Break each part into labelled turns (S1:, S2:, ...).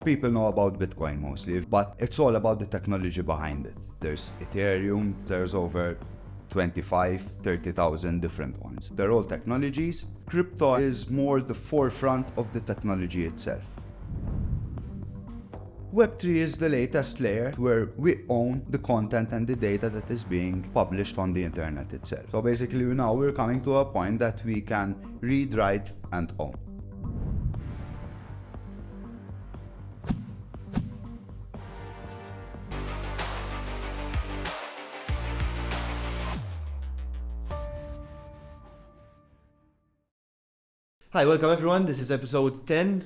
S1: People know about Bitcoin mostly, but it's all about the technology behind it. There's Ethereum, there's over 30,000 different ones. They're all technologies. Crypto is more the forefront of the technology itself. Web3 is the latest layer where we own the content and the data that is being published on the internet itself. So basically now we're coming to a point that we can read, write, and own.
S2: Hi, welcome everyone. This is episode 10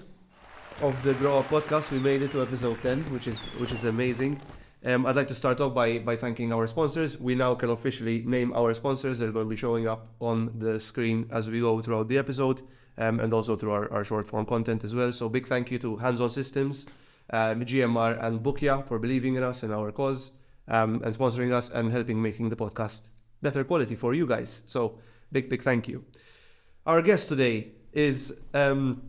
S2: of the GrowUp podcast. We made it to episode 10, which is amazing. I'd like to start off by thanking our sponsors. We now can officially name our sponsors. They're going to be showing up on the screen as we go throughout the episode, and also through our short form content as well. So big thank you to Hands On Systems, GMR and Bookia for believing in us and our cause, and sponsoring us and helping making the podcast better quality for you guys. So big thank you. Our guest today is an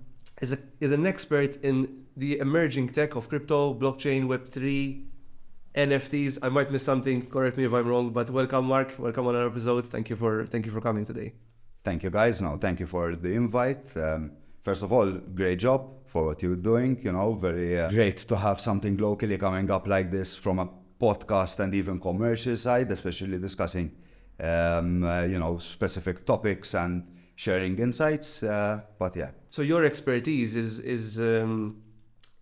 S2: expert in the emerging tech of crypto, blockchain, Web3, NFTs. I might miss something, correct me if I'm wrong, but welcome Mark, welcome on our episode. Thank you for coming today.
S1: Thank you guys. No, thank you for the invite. First of all, great job for what you're doing. Very great to have something locally coming up like this from a podcast and even commercial side, especially discussing specific topics and sharing insights, but yeah. So
S2: your expertise is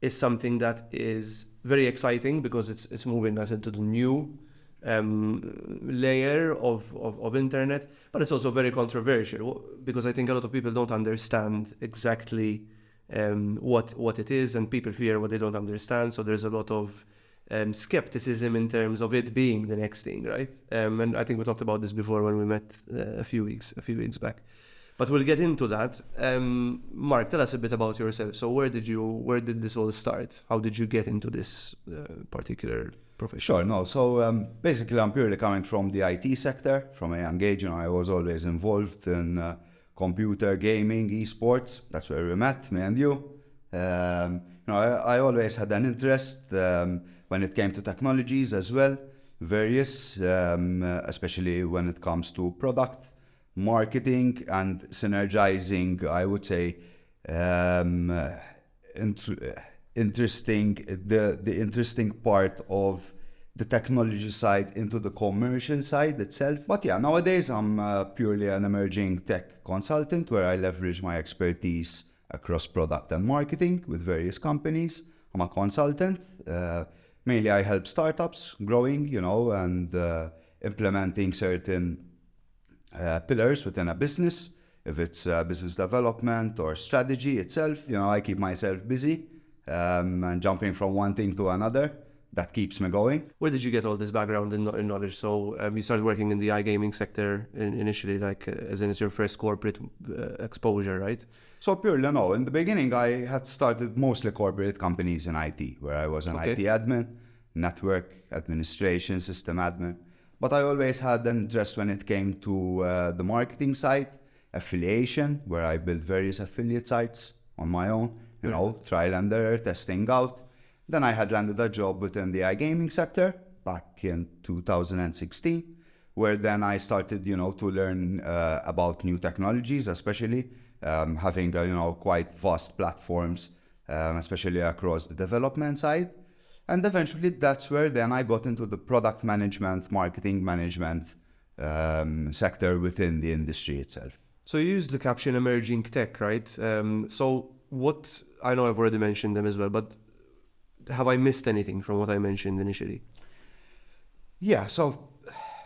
S2: something that is very exciting because it's moving us into the new layer of internet, but it's also very controversial because I think a lot of people don't understand exactly what it is, and people fear what they don't understand. So there's a lot of skepticism in terms of it being the next thing, right? And I think we talked about this before when we met a few weeks back. But we'll get into that. Mark, tell us a bit about yourself. So where did this all start? How did you get into this particular profession?
S1: Sure, no. So basically I'm purely coming from the IT sector. From a young age, I was always involved in computer gaming, esports. That's where we met, me and you. I always had an interest when it came to technologies as well. Various, especially when it comes to product marketing and synergizing, I would say, interesting part of the technology side into the commercial side itself. But yeah, nowadays I'm purely an emerging tech consultant where I leverage my expertise across product and marketing with various companies. I'm a consultant. Mainly I help startups growing, and implementing certain pillars within a business. If it's business development or strategy itself, I keep myself busy and jumping from one thing to another. That keeps me going.
S2: Where did you get all this background in knowledge? So you started working in the iGaming sector initially, as in it's your first corporate exposure, right?
S1: So purely no. In the beginning, I had started mostly corporate companies in IT, where I was an IT admin, network administration, system admin. But I always had an interest when it came to the marketing side, affiliation, where I built various affiliate sites on my own, trial and error, testing out. Then I had landed a job within the iGaming sector back in 2016, where then I started, to learn about new technologies, especially having, quite vast platforms, especially across the development side. And eventually that's where then I got into the product management, marketing management sector within the industry itself.
S2: So you used the caption emerging tech, right? So what, I know I've already mentioned them as well, but have I missed anything from what I mentioned initially?
S1: Yeah, so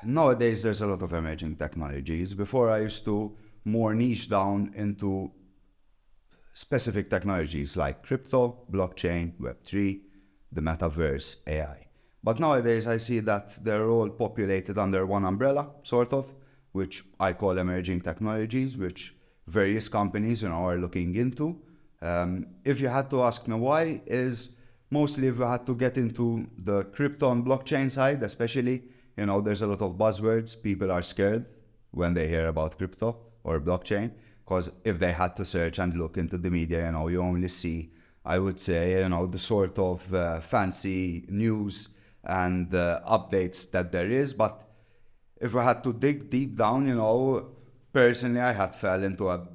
S1: nowadays there's a lot of emerging technologies. Before I used to more niche down into specific technologies like crypto, blockchain, Web3, the metaverse, AI. But nowadays I see that they're all populated under one umbrella, sort of, which I call emerging technologies, which various companies are looking into. If you had to ask me why, is mostly if you had to get into the crypto and blockchain side, especially, there's a lot of buzzwords. People are scared when they hear about crypto or blockchain, because if they had to search and look into the media, you only see I would say, the sort of fancy news and updates that there is. But if I had to dig deep down, personally, I had fell into a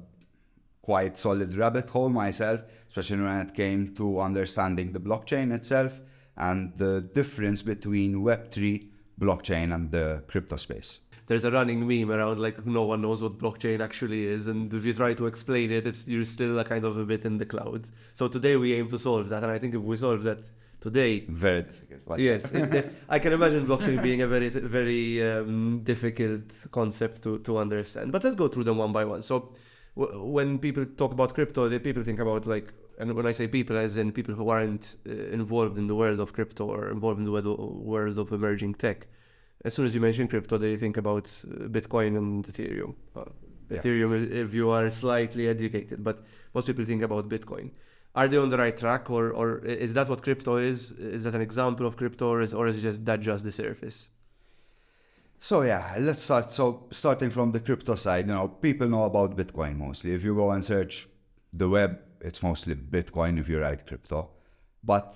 S1: quite solid rabbit hole myself, especially when it came to understanding the blockchain itself and the difference between Web3, blockchain, and the crypto space.
S2: There's a running meme around like no one knows what blockchain actually is, and if you try to explain it, you're still a kind of a bit in the clouds. So today we aim to solve that, and I think if we solve that today,
S1: very difficult.
S2: Yes, I can imagine blockchain being a very difficult concept to understand. But let's go through them one by one. So when people talk about crypto, people think about and when I say people, as in people who aren't involved in the world of crypto or involved in the world of emerging tech. As soon as you mention crypto, they think about Bitcoin and Ethereum. Ethereum, if you are slightly educated, but most people think about Bitcoin. Are they on the right track, or is that what crypto is? Is that an example of crypto, or is just the surface?
S1: So yeah, let's start. So starting from the crypto side, people know about Bitcoin mostly. If you go and search the web, it's mostly Bitcoin if you write crypto. But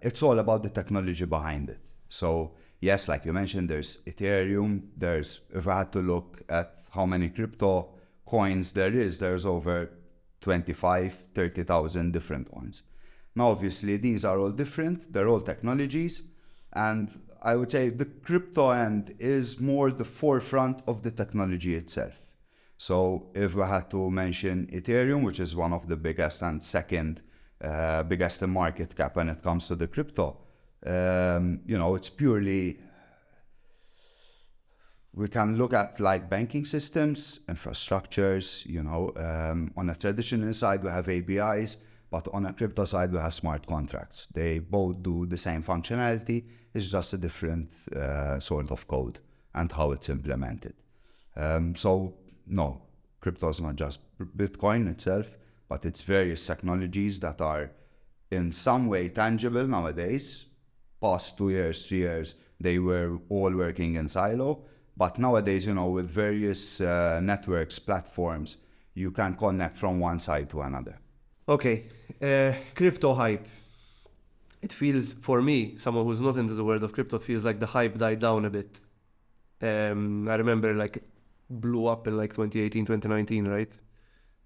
S1: it's all about the technology behind it. So yes, like you mentioned, there's Ethereum. If I had to look at how many crypto coins there's over 30,000 different ones. Now, obviously, these are all different. They're all technologies. And I would say the crypto end is more the forefront of the technology itself. So if I had to mention Ethereum, which is one of the biggest and second biggest in market cap when it comes to the crypto, it's purely, we can look at like banking systems, infrastructures, on a traditional side we have APIs, but on a crypto side we have smart contracts. They both do the same functionality, it's just a different sort of code and how it's implemented. So no, crypto is not just Bitcoin itself, but it's various technologies that are in some way tangible nowadays. Past 2 years, 3 years, they were all working in silo. But nowadays, with various networks, platforms, you can connect from one side to another.
S2: Okay, crypto hype. It feels, for me, someone who's not into the world of crypto, it feels like the hype died down a bit. I remember blew up in 2018, 2019, right?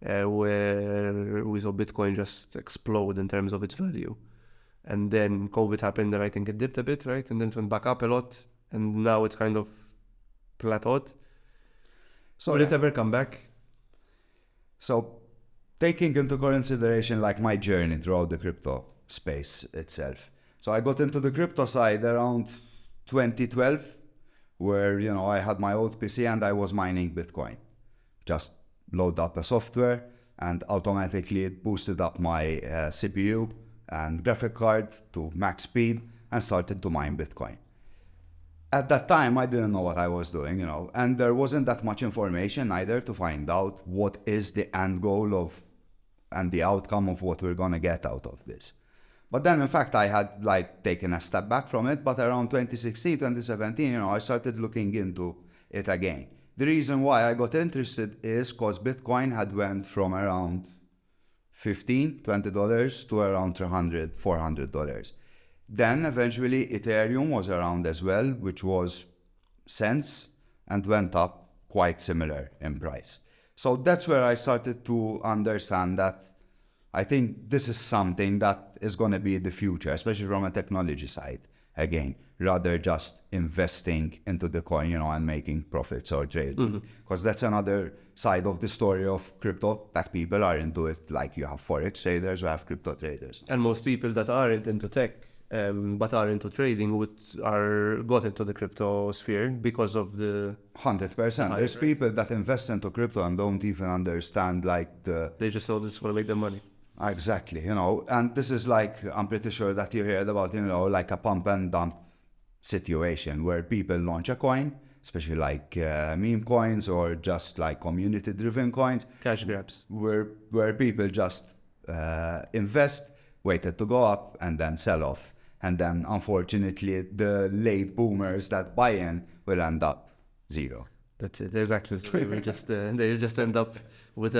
S2: Where we saw Bitcoin just explode in terms of its value. And then COVID happened and I think it dipped a bit, right? And then it went back up a lot. And now it's kind of plateaued. So will it ever come back?
S1: So taking into consideration my journey throughout the crypto space itself. So I got into the crypto side around 2012, where, I had my old PC and I was mining Bitcoin. Just load up a software and automatically it boosted up my CPU and graphic card to max speed and started to mine Bitcoin. At that time, I didn't know what I was doing, and there wasn't that much information either to find out what is the end goal and the outcome of what we're going to get out of this. But then, in fact, I had taken a step back from it, but around 2016, 2017, I started looking into it again. The reason why I got interested is because Bitcoin had went from around $15, $20 to around $300, $400. Then eventually Ethereum was around as well, which was cents and went up quite similar in price. So that's where I started to understand that I think this is something that is going to be the future, especially from a technology side. Again, rather just investing into the coin, and making profits or trading. Because that's another side of the story of crypto, that people are into it. Like you have forex traders, you have crypto traders.
S2: And most people that aren't into tech, but are into trading, got into the crypto sphere because of the
S1: 100%. There's people that invest into crypto and don't even understand
S2: they just know it's going to make them money.
S1: Exactly, and this is I'm pretty sure that you heard about, a pump and dump situation where people launch a coin, especially meme coins or just community driven coins.
S2: Cash grabs.
S1: Where people just invest, wait it to go up and then sell off. And then unfortunately the late boomers that buy in will end up zero.
S2: That's it, exactly. They just end up with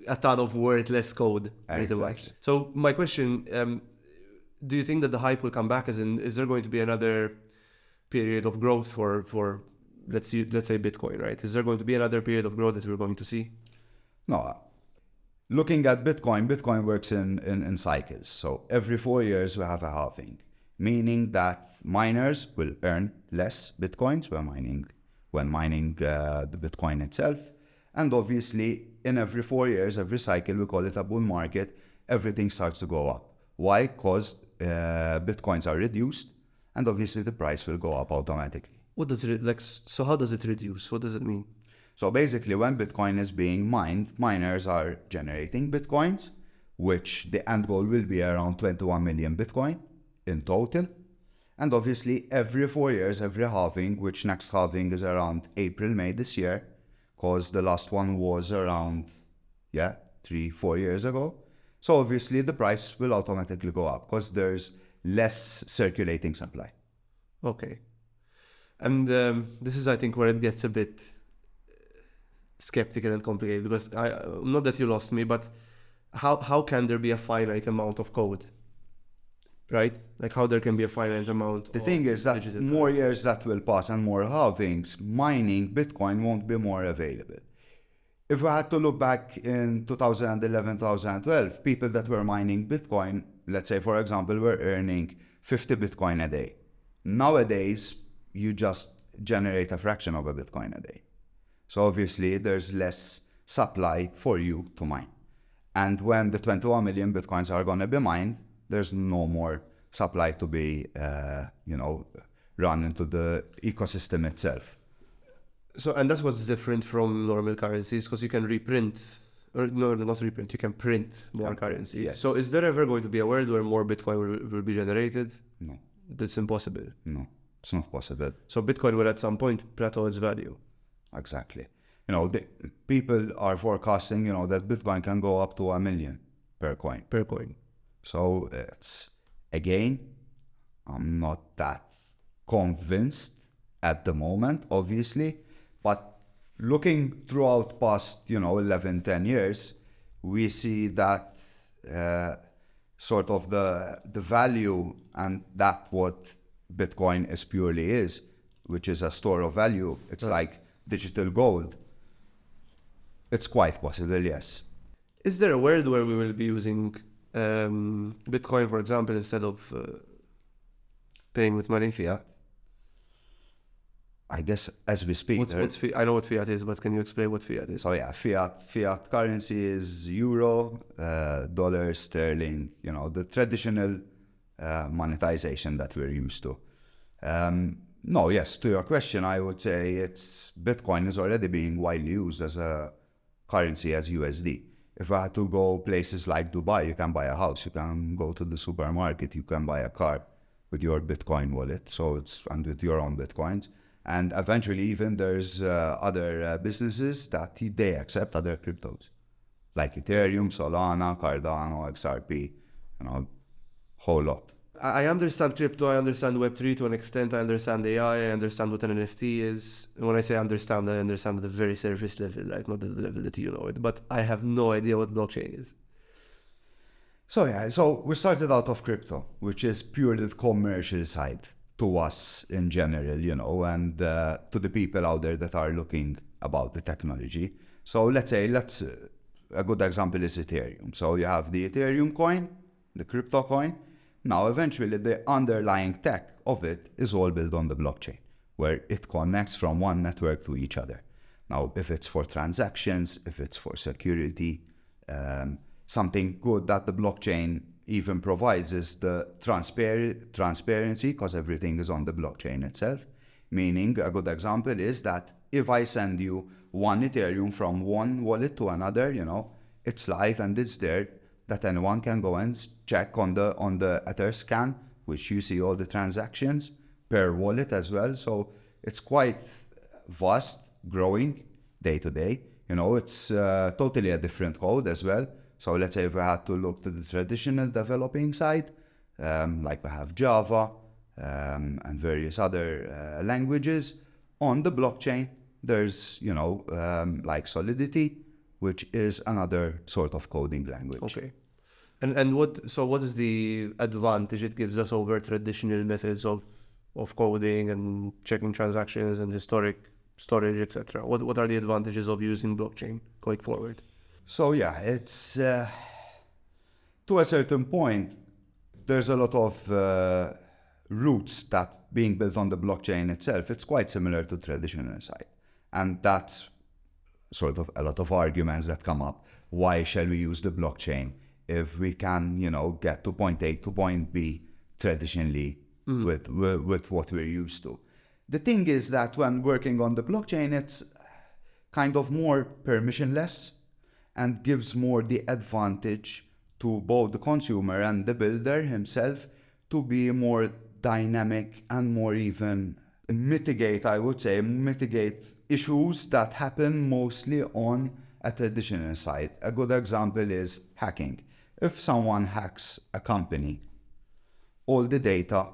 S2: a ton of worthless code.
S1: Exactly.
S2: So my question, do you think that the hype will come back? As in, is there going to be another period of growth for let's say Bitcoin, right? Is there going to be another period of growth that we're going to see?
S1: No. Looking at Bitcoin works in cycles. So every 4 years we have a halving, meaning that miners will earn less Bitcoins when mining the Bitcoin itself. And obviously, in every 4 years, every cycle, we call it a bull market, everything starts to go up. Why? Because Bitcoins are reduced, and obviously the price will go up automatically.
S2: What does it like? So how does it reduce? What does it mean?
S1: So basically, when Bitcoin is being mined, miners are generating Bitcoins, which the end goal will be around 21 million Bitcoin in total. And obviously, every 4 years, every halving, which next halving is around April, May this year, because the last one was around, 3-4 years ago. So obviously, the price will automatically go up because there's less circulating supply.
S2: Okay. And this is, I think, where it gets a bit skeptical and complicated, because not that you lost me, but how can there be a finite amount of code, right? Like how there can be a finite amount.
S1: The thing is that more years that will pass and more halvings, mining Bitcoin won't be more available. If we had to look back in 2011, 2012, people that were mining Bitcoin, let's say for example, were earning 50 Bitcoin a day. Nowadays, you just generate a fraction of a Bitcoin a day. So obviously there's less supply for you to mine. And when the 21 million Bitcoins are going to be mined, there's no more supply to be, run into the ecosystem itself.
S2: So, and that's what's different from normal currencies, because you can reprint, or no, not reprint, you can print more currencies.
S1: Yes.
S2: So is there ever going to be a world where more Bitcoin will be generated?
S1: No.
S2: That's impossible.
S1: No, it's not possible.
S2: So Bitcoin will at some point plateau its value.
S1: Exactly. People are forecasting, that Bitcoin can go up to $1 million per coin.
S2: Per coin.
S1: So it's, again, I'm not that convinced at the moment, obviously, but looking throughout past, 11, 10 years, we see that sort of the value, and that what Bitcoin is purely is, which is a store of value. It's like digital gold. It's quite possible, yes.
S2: Is there a world where we will be using Bitcoin, for example, instead of paying with money?
S1: Fiat. I guess as we speak.
S2: What's I know what fiat is, but can you explain what fiat is?
S1: So yeah, fiat currency is euro, dollar, sterling, the traditional monetization that we're used to. No, yes, to your question, I would say Bitcoin is already being widely used as a currency, as USD. If I had to go places like Dubai, you can buy a house, you can go to the supermarket, you can buy a car with your Bitcoin wallet, and with your own Bitcoins. And eventually even there's other businesses that they accept other cryptos, like Ethereum, Solana, Cardano, XRP, whole lot.
S2: I understand crypto, I understand Web3 to an extent, I understand AI, I understand what an NFT is. And when I say understand, I understand at a very surface level, like not at the level that you know it, but I have no idea what blockchain is.
S1: So we started out of crypto, which is purely the commercial side to us in general, and to the people out there that are looking about the technology. So let's say, a good example is Ethereum. So you have the Ethereum coin, the crypto coin. Now, eventually, the underlying tech of it is all built on the blockchain, where it connects from one network to each other. Now, if it's for transactions, if it's for security, something good that the blockchain even provides is the transparency, because everything is on the blockchain itself. Meaning, a good example is that if I send you one Ethereum from one wallet to another, it's live and it's there, that anyone can go and check on the Etherscan, which you see all the transactions per wallet as well. So it's quite vast, growing day to day. It's totally a different code as well. So let's say if we had to look to the traditional developing side, like we have Java and various other languages, on the blockchain, there's, like Solidity, which is another sort of coding language.
S2: Okay. And what is the advantage it gives us over traditional methods of coding and checking transactions and historic storage, etc.? What are the advantages of using blockchain going forward?
S1: So yeah, it's to a certain point, there's a lot of roots that being built on the blockchain itself. It's quite similar to traditional side, and that's sort of a lot of arguments that come up. Why shall we use the blockchain if we can, get to point A to point B traditionally with what we're used to? The thing is that when working on the blockchain, it's kind of more permissionless and gives more the advantage to both the consumer and the builder himself to be more dynamic and more even mitigate issues that happen mostly on a traditional side. A good example is hacking. If someone hacks a company, all the data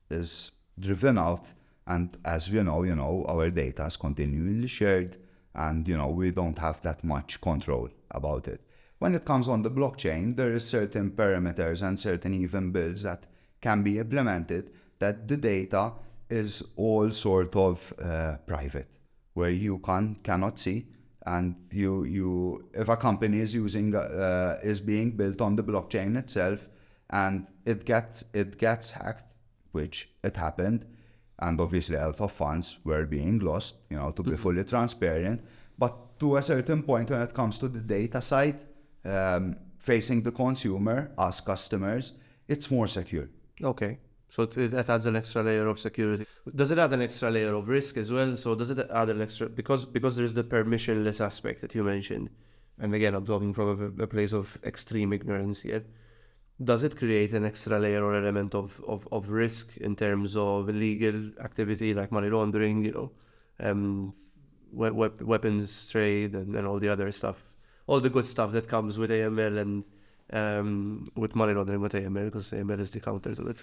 S1: is driven out, and as we know, our data is continually shared, and we don't have that much control about it. When it comes on the blockchain, there is certain parameters and certain even builds that can be implemented that the data is all sort of private, where you cannot see, and if a company is being built on the blockchain itself, and it gets hacked, which it happened, and obviously a lot of funds were being lost, to be fully transparent. But to a certain point, when it comes to the data side, facing the consumer, us customers, it's more secure.
S2: Okay. So it adds an extra layer of security. Does it add an extra layer of risk as well? So does it add an extra, because there's the permissionless aspect that you mentioned, and again, I'm talking from a place of extreme ignorance here. Does it create an extra layer or element of risk in terms of illegal activity like money laundering, weapons trade, and all the other stuff, all the good stuff that comes with AML and with money laundering with AML, because AML is the counter to it?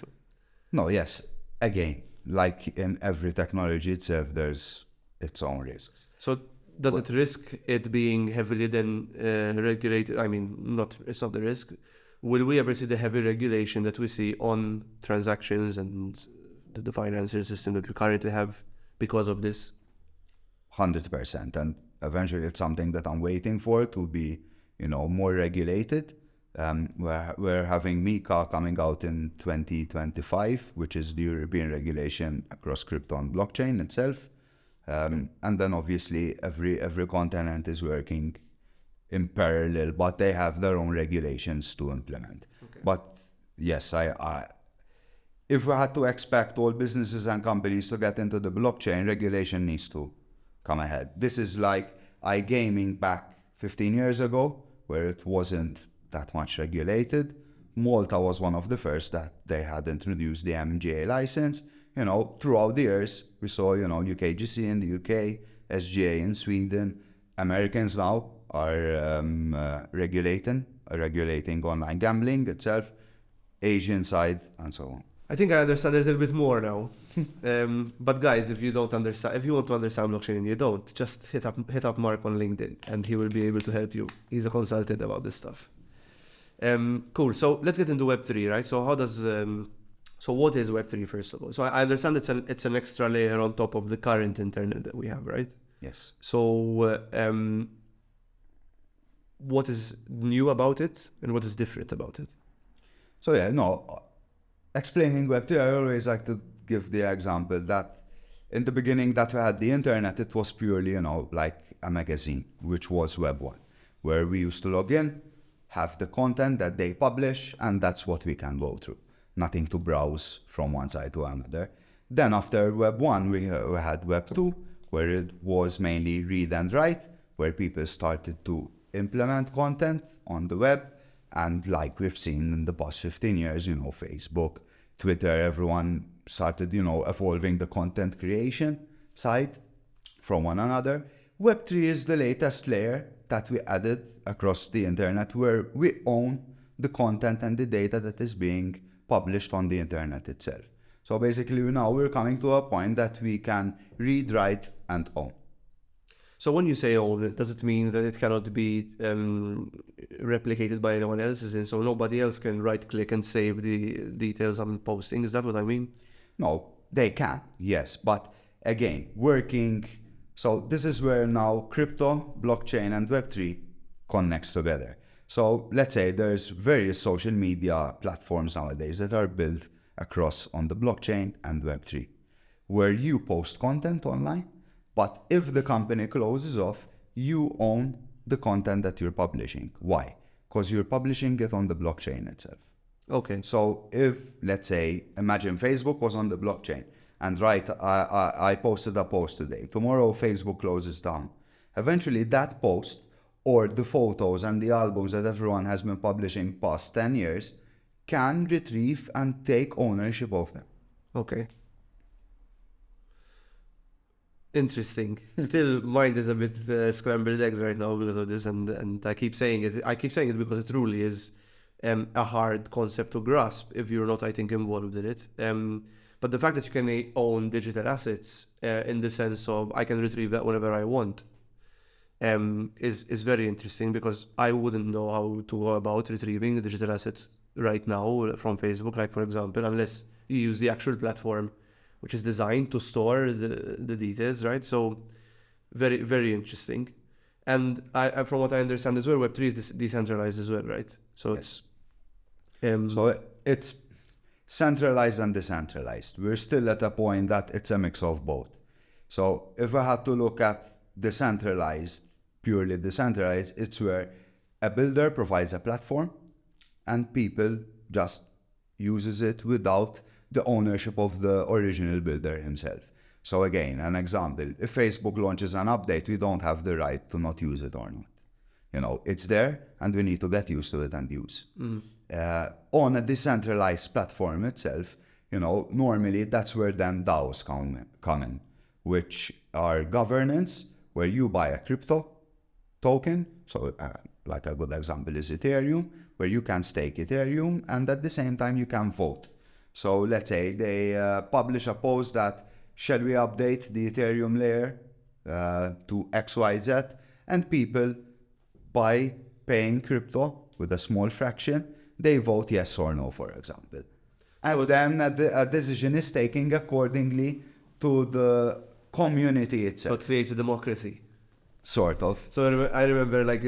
S1: No, yes. Again, like in every technology itself, there's its own risks.
S2: So does it risk it being heavily then regulated? I mean, it's not the risk. Will we ever see the heavy regulation that we see on transactions and the financial system that we currently have because of this?
S1: 100%. And eventually it's something that I'm waiting for to be, more regulated. We're having MiCA coming out in 2025, which is the European regulation across crypto and blockchain itself. And then obviously every continent is working in parallel, but they have their own regulations to implement. Okay. But yes, if we had to expect all businesses and companies to get into the blockchain, regulation needs to come ahead. This is like iGaming back 15 years ago, where it wasn't that much regulated. Malta was one of the first that they had introduced the MGA license. Throughout the years, we saw, UKGC in the UK, SGA in Sweden. Americans now are regulating online gambling itself, Asian side, and so on.
S2: I think I understand a little bit more now. But guys, if you want to understand blockchain and you don't, just hit up Mark on LinkedIn, and he will be able to help you. He's a consultant about this stuff. Cool. So let's get into Web3, right? So what is Web3 first of all? So I understand it's an extra layer on top of the current internet that we have, right?
S1: Yes.
S2: So what is new about it and what is different about it?
S1: So explaining Web3, I always like to give the example that in the beginning that we had the internet, it was purely, like a magazine, which was Web1, where we used to log in, have the content that they publish, and that's what we can go through. Nothing to browse from one side to another. Then after Web1, we had Web2, where it was mainly read and write, where people started to implement content on the web. And like we've seen in the past 15 years, Facebook, Twitter, everyone started, evolving the content creation side from one another. Web3 is the latest layer that we added across the internet, where we own the content and the data that is being published on the internet itself. So basically now we're coming to a point that we can read, write, and own.
S2: So when you say own it, does it mean that it cannot be replicated by anyone else? As in, so nobody else can right-click and save the details I'm posting? Is that what I mean?
S1: No, they can, yes. But again, so this is where now crypto, blockchain, and Web3 connects together. So let's say there's various social media platforms nowadays that are built across on the blockchain and Web3, where you post content online, but if the company closes off, you own the content that you're publishing. Why? Because you're publishing it on the blockchain itself.
S2: Okay.
S1: So if, let's say, imagine Facebook was on the blockchain, and I posted a post today. Tomorrow, Facebook closes down. Eventually, that post or the photos and the albums that everyone has been publishing past 10 years can retrieve and take ownership of them.
S2: Okay. Interesting. Still, mind is a bit scrambled eggs right now because of this, and I keep saying it. I keep saying it because it truly is a hard concept to grasp if you're not, I think, involved in it. But the fact that you can own digital assets in the sense of I can retrieve that whenever I want is very interesting, because I wouldn't know how to go about retrieving a digital asset right now from Facebook, like for example, unless you use the actual platform, which is designed to store the details, right? So very, very interesting. And I from what I understand as well, Web3 is decentralized as well, right? So
S1: yes. It's centralized and decentralized. We're still at a point that it's a mix of both. So if I had to look at decentralized, purely decentralized, it's where a builder provides a platform and people just uses it without the ownership of the original builder himself. So again, an example, if Facebook launches an update, we don't have the right to not use it or not. You know, it's there and we need to get used to it and use. On a decentralized platform itself, you know, normally that's where then DAOs come in, which are governance, where you buy a crypto token. So like a good example is Ethereum, where you can stake Ethereum and at the same time you can vote. So let's say they publish a post that, shall we update the Ethereum layer to XYZ? And people, by paying crypto with a small fraction, they vote yes or no, for example. And then a decision is taken accordingly to the community itself.
S2: So it creates a democracy.
S1: Sort of.
S2: So I remember like...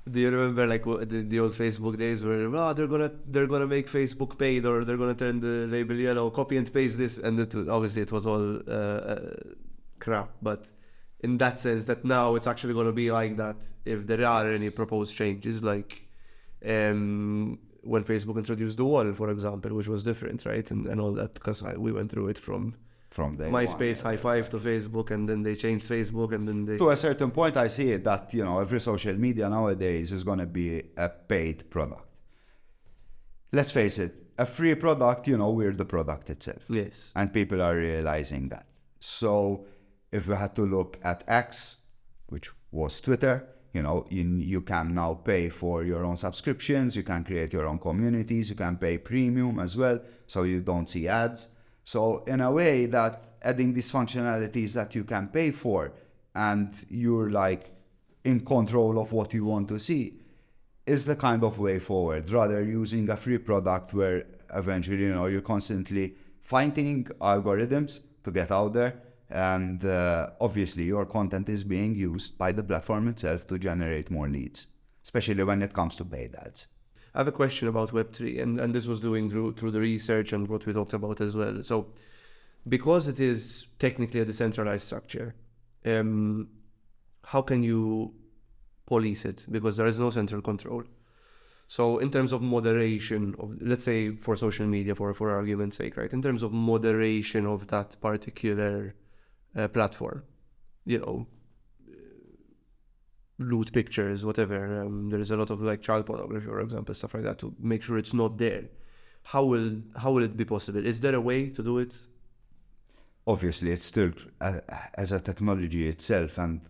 S2: do you remember like the old Facebook days where they're gonna make Facebook paid, or they're gonna turn the label yellow, copy and paste this, and obviously it was all crap. But in that sense, that now it's actually gonna be like that if there are any proposed changes, like when Facebook introduced the wall, for example, which was different, right, and all that, because we went through it from MySpace, High Five to Facebook, and then they changed Facebook, and then they...
S1: To a certain point, I see it that, you know, every social media nowadays is going to be a paid product. Let's face it, a free product, you know, we're the product itself.
S2: Yes.
S1: And people are realizing that. So if we had to look at X, which was Twitter, you know, you can now pay for your own subscriptions, you can create your own communities, you can pay premium as well, so you don't see ads. So in a way that adding these functionalities that you can pay for and you're like in control of what you want to see is the kind of way forward, rather using a free product where eventually, you know, you're constantly fighting algorithms to get out there. And obviously your content is being used by the platform itself to generate more leads, especially when it comes to paid ads.
S2: I have a question about Web3, and this was doing through the research and what we talked about as well. So, because it is technically a decentralized structure, how can you police it? Because there is no central control. So, in terms of moderation of, let's say, for social media, for argument's sake, right? In terms of moderation of that particular platform, you know, loot pictures, whatever. There is a lot of like child pornography, for example, stuff like that, to make sure it's not there. How will it be possible? Is there a way to do it?
S1: Obviously, it's still as a technology itself, and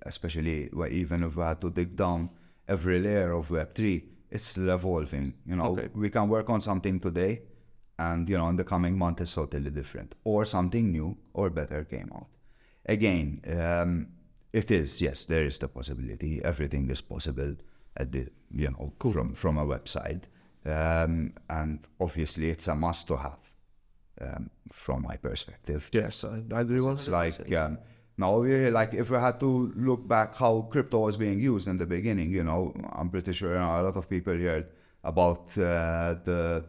S1: especially even if we had to dig down every layer of Web3, it's still evolving. You know, we can work on something today, and you know, in the coming month it's totally different, or something new or better came out. Again, It is, yes, there is the possibility. Everything is possible at the, from a website. And obviously it's a must to have, from my perspective.
S2: Yes, I agree.
S1: It's like, now like if we had to look back how crypto was being used in the beginning, I'm pretty sure a lot of people heard about the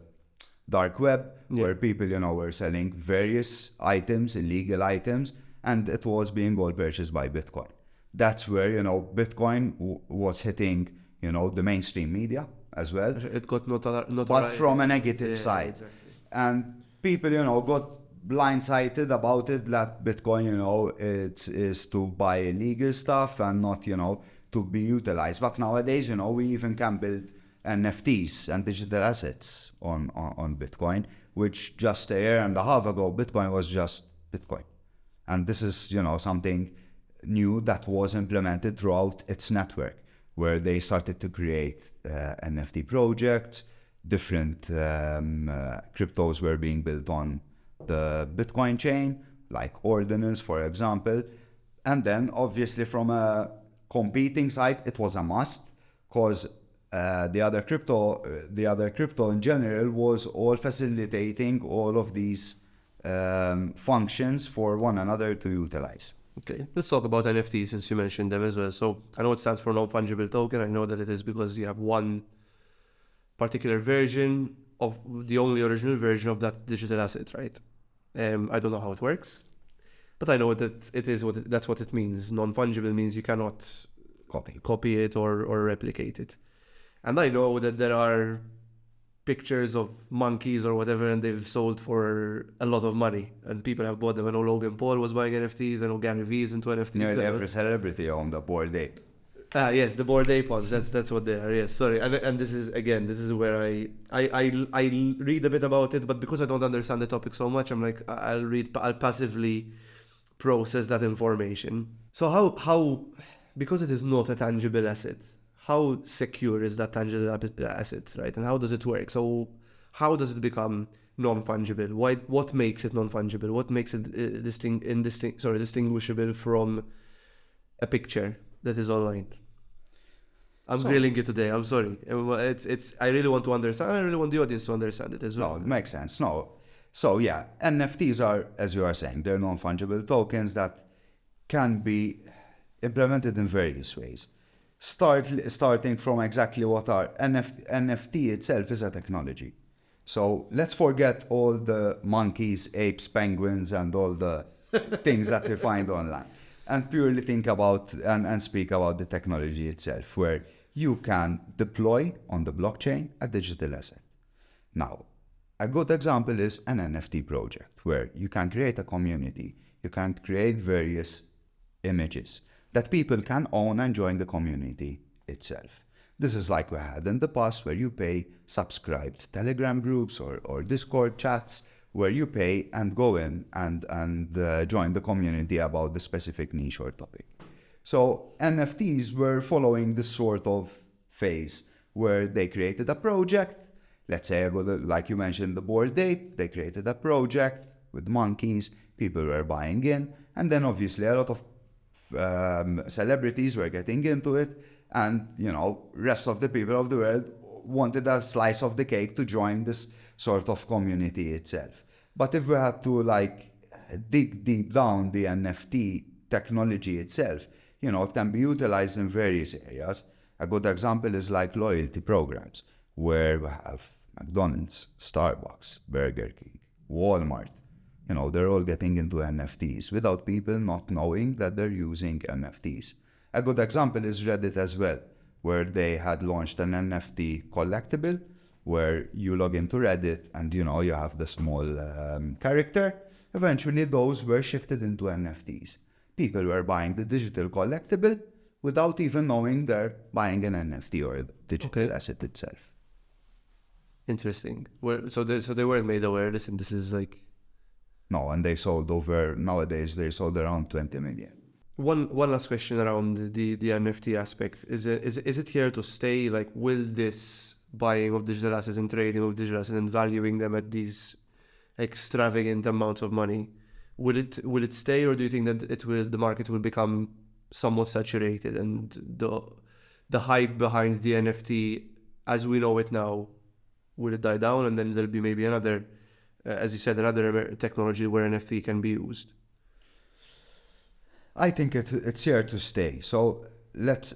S1: dark web, where people, were selling various items, illegal items, and it was being all purchased by Bitcoin. That's where, Bitcoin was hitting, the mainstream media as well.
S2: It got notoriety.
S1: But from a negative side.
S2: Exactly.
S1: And people, got blindsided about it, that Bitcoin, it is to buy illegal stuff and not, to be utilized. But nowadays, we even can build NFTs and digital assets on Bitcoin, which just a year and a half ago, Bitcoin was just Bitcoin. And this is, something new that was implemented throughout its network, where they started to create NFT projects. Different cryptos were being built on the Bitcoin chain, like Ordinals, for example. And then obviously from a competing side, it was a must, because the other crypto in general was all facilitating all of these functions for one another to utilize.
S2: Okay, let's talk about NFTs since you mentioned them as well. So I know it stands for non-fungible token. I know that it is because you have one particular version of the only original version of that digital asset, right? I don't know how it works, but I know that it is that's what it means. Non-fungible means you cannot copy it or replicate it. And I know that there are pictures of monkeys or whatever, and they've sold for a lot of money, and people have bought them. I know Logan Paul was buying NFTs. I know Gary Vee is into NFTs.
S1: Every celebrity on the Bored Ape.
S2: Yes, the Bored Ape ones. That's what they are. Yes, sorry. And this is where I read a bit about it, but because I don't understand the topic so much, I'm like, I'll passively process that information. So how because it is not a tangible asset, how secure is that tangible asset, right? And how does it work? So how does it become non-fungible? What makes it non-fungible? What makes it distinguishable from a picture that is online? I'm grilling you today. I'm sorry. It's. I really want to understand. I really want the audience to understand it as well.
S1: No, it makes sense. No. So yeah, NFTs are, as you are saying, they're non-fungible tokens that can be implemented in various ways. Starting from exactly what are NFT itself is a technology. So let's forget all the monkeys, apes, penguins, and all the things that we find online, and purely think about and speak about the technology itself, where you can deploy on the blockchain a digital asset. Now, a good example is an NFT project, where you can create a community, you can create various images that people can own and join the community itself. This is like we had in the past, where you pay subscribed Telegram groups or Discord chats, where you pay and go in and join the community about the specific niche or topic. So NFTs were following this sort of phase, where they created a project. Let's say, like you mentioned, the Bored Ape, they created a project with monkeys, people were buying in, and then obviously a lot of celebrities were getting into it, and rest of the people of the world wanted a slice of the cake to join this sort of community itself. But if we had to dig deep down the NFT technology itself, it can be utilized in various areas. A good example is like loyalty programs, where we have McDonald's, Starbucks, Burger King, Walmart. They're all getting into NFTs without people not knowing that they're using NFTs. A good example is Reddit as well, where they had launched an NFT collectible, where you log into Reddit and you have the small character. Eventually those were shifted into NFTs. People were buying the digital collectible without even knowing they're buying an NFT or a digital asset itself.
S2: Interesting. So they weren't made aware. Listen, this is like...
S1: No, and nowadays they sold around 20 million.
S2: One last question around the NFT aspect. Is it here to stay? Like, will this buying of digital assets and trading of digital assets and valuing them at these extravagant amounts of money, will it stay, or do you think that the market will become somewhat saturated, and the hype behind the NFT as we know it now will die down, and then there'll be maybe another, as you said, another technology where NFT can be used?
S1: I think it's here to stay. So let's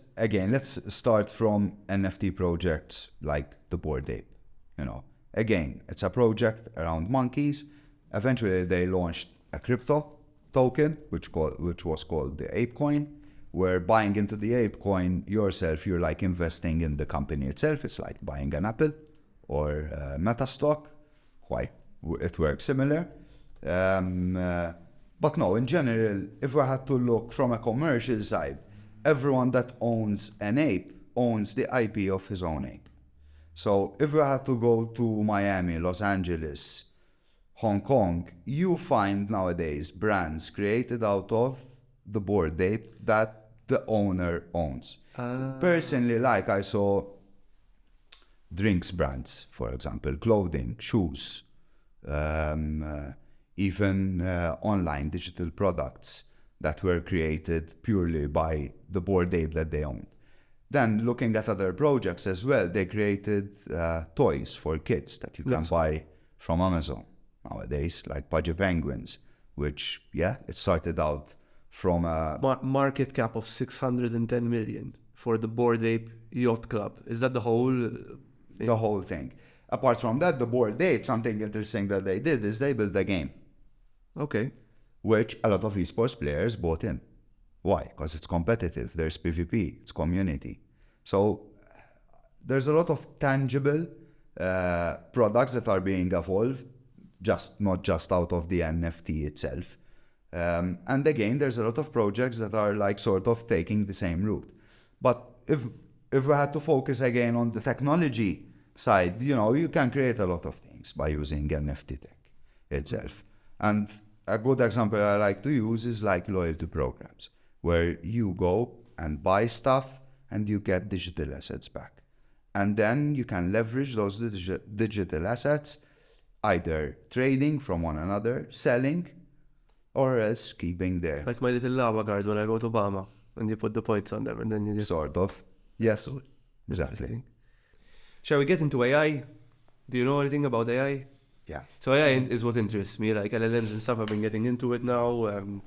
S1: start from NFT projects like the Bored Ape. Again, it's a project around monkeys. Eventually, they launched a crypto token, which was called the Ape Coin, where buying into the Ape Coin yourself, you're like investing in the company itself. It's like buying an Apple or Meta stock. It works similar. But no, in general, if we had to look from a commercial side, everyone that owns an ape owns the IP of his own ape. So if we had to go to Miami, Los Angeles, Hong Kong, you find nowadays brands created out of the Bored Ape that the owner owns. Personally, like I saw drinks brands, for example, clothing, shoes, even online digital products that were created purely by the Bored Ape that they owned. Then looking at other projects as well, they created toys for kids that you can buy from Amazon nowadays, like Pudgy Penguins, which, it started out from a
S2: market cap of 610 million for the Bored Ape Yacht Club. Is that the whole thing?
S1: The whole thing. Apart from that, the Bored Ape, something interesting that they did is they built a game.
S2: Okay.
S1: Which a lot of esports players bought in. Why? Because it's competitive, there's PvP, it's community. So there's a lot of tangible products that are being evolved, not just out of the NFT itself. And again, there's a lot of projects that are like sort of taking the same route. But if we had to focus again on the technology side, you can create a lot of things by using NFT tech itself. And a good example I like to use is like loyalty programs, where you go and buy stuff and you get digital assets back. And then you can leverage those digital assets, either trading from one another, selling, or else keeping there.
S2: Like my little lava guard when I go to Obama, and you put the points on them, and then you just...
S1: Sort of. Yes, exactly.
S2: Shall we get into AI? Do you know anything about AI?
S1: Yeah.
S2: So AI is what interests me, like LLMs and stuff. I've been getting into it now. I'm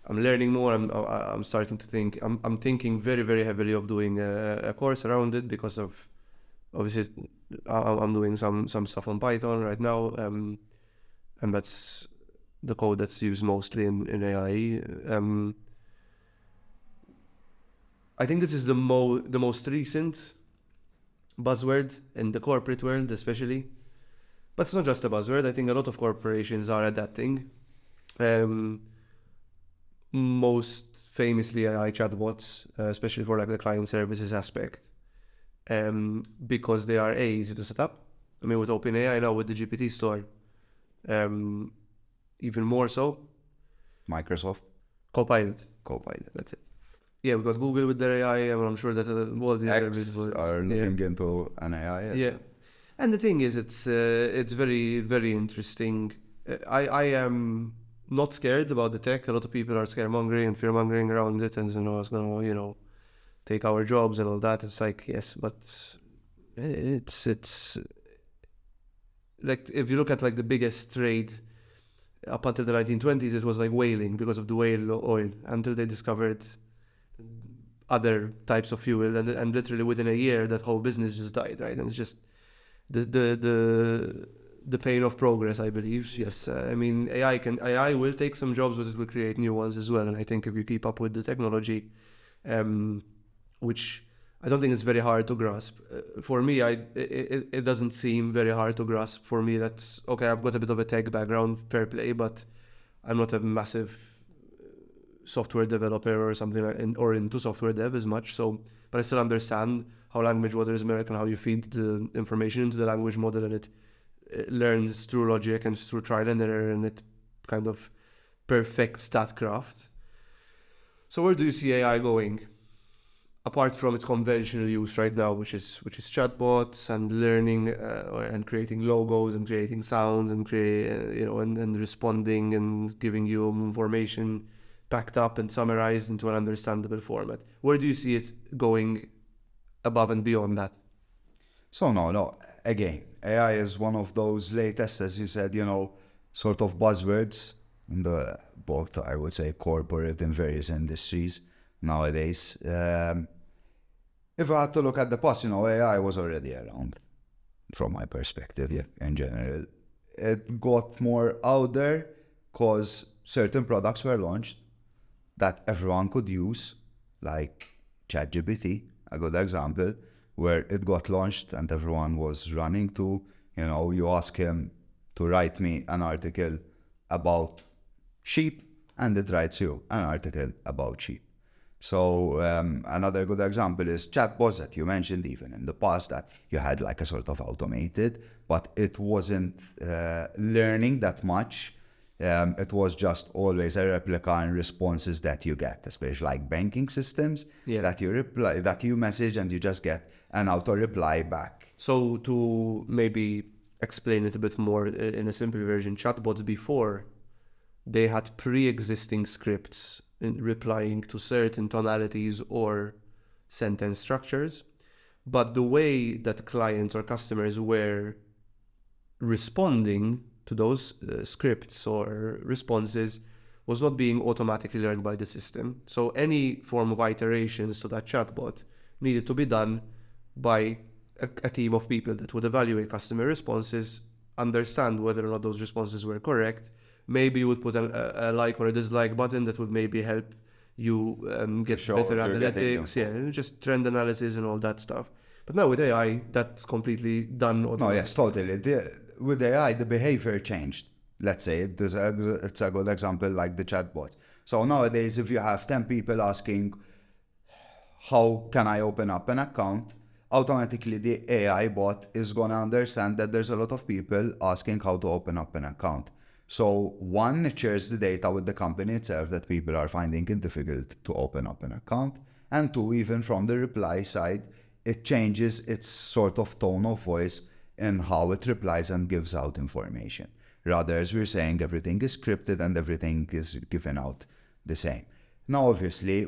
S2: learning more. I'm starting to think. I'm thinking very, very heavily of doing a course around it because of, obviously, I'm doing some stuff on Python right now, and that's the code that's used mostly in AI. I think this is the most recent buzzword in the corporate world, especially. But it's not just a buzzword. I think a lot of corporations are adapting. Most famously AI chatbots, especially for like the client services aspect, because they are easy to set up. I mean, with OpenAI now, with the GPT store, even more so.
S1: Microsoft.
S2: Copilot,
S1: that's it.
S2: Yeah, we got Google with their AI, and I'm sure that all the
S1: X are looking into an AI.
S2: Yeah. And the thing is, it's very, very interesting. I am not scared about the tech. A lot of people are scaremongering and fearmongering around it, and it's going to take our jobs and all that. It's like, yes, but it's like, if you look at like the biggest trade up until the 1920s, it was like whaling because of the whale oil, until they discovered other types of fuel, and literally within a year that whole business just died, right? And it's just the pain of progress, I believe. Yes, I mean, AI will take some jobs, but it will create new ones as well. And I think if you keep up with the technology, which I don't think it's very hard to grasp. For me, it doesn't seem very hard to grasp. For me, that's okay. I've got a bit of a tech background, fair play, but I'm not a massive software developer or something or into software dev as much. So, but I still understand how language models work and how you feed the information into the language model, and it learns through logic and through trial and error, and it kind of perfects that craft. So where do you see AI going? Apart from its conventional use right now, which is chatbots and learning and creating logos and creating sounds and and responding and giving you information packed up and summarized into an understandable format. Where do you see it going above and beyond that?
S1: So no. Again, AI is one of those latest, as you said, sort of buzzwords in the both, I would say, corporate and various industries nowadays. If I had to look at the past, AI was already around from my perspective, in general. It got more out there because certain products were launched that everyone could use, like ChatGPT, a good example, where it got launched and everyone was running to, you ask him to write me an article about sheep, and it writes you an article about sheep. So another good example is chatbots that you mentioned even in the past, that you had like a sort of automated, but it wasn't learning that much. It was just always a replica and responses that you get, especially like banking systems that you message and you just get an auto reply back.
S2: So to maybe explain it a bit more in a simple version, chatbots before, they had pre-existing scripts in replying to certain tonalities or sentence structures, but the way that clients or customers were responding to those scripts or responses was not being automatically learned by the system. So any form of iterations to that chatbot needed to be done by a team of people that would evaluate customer responses, understand whether or not those responses were correct. Maybe you would put a like or a dislike button that would maybe help you get better analytics, just trend analysis and all that stuff. But now with AI, that's completely done.
S1: No, yes, totally. With AI, the behavior changed. Let's say it's a good example like the chatbot. So nowadays, if you have 10 people asking, how can I open up an account? Automatically, the AI bot is going to understand that there's a lot of people asking how to open up an account. So one, it shares the data with the company itself that people are finding it difficult to open up an account. And two, even from the reply side, it changes its sort of tone of voice in how it replies and gives out information. Rather, as we're saying, everything is scripted and everything is given out the same. Now, obviously,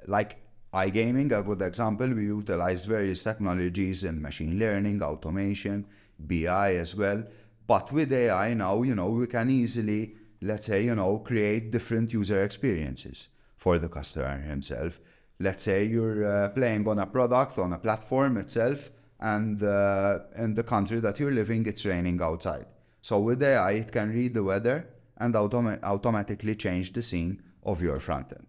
S1: like iGaming, a good example, we utilized various technologies in machine learning, automation, BI as well. But with AI now, we can easily, let's say, create different user experiences for the customer himself. Let's say you're playing on a product, on a platform itself, and in the country that you're living, it's raining outside. So with AI, it can read the weather and automatically change the scene of your front end.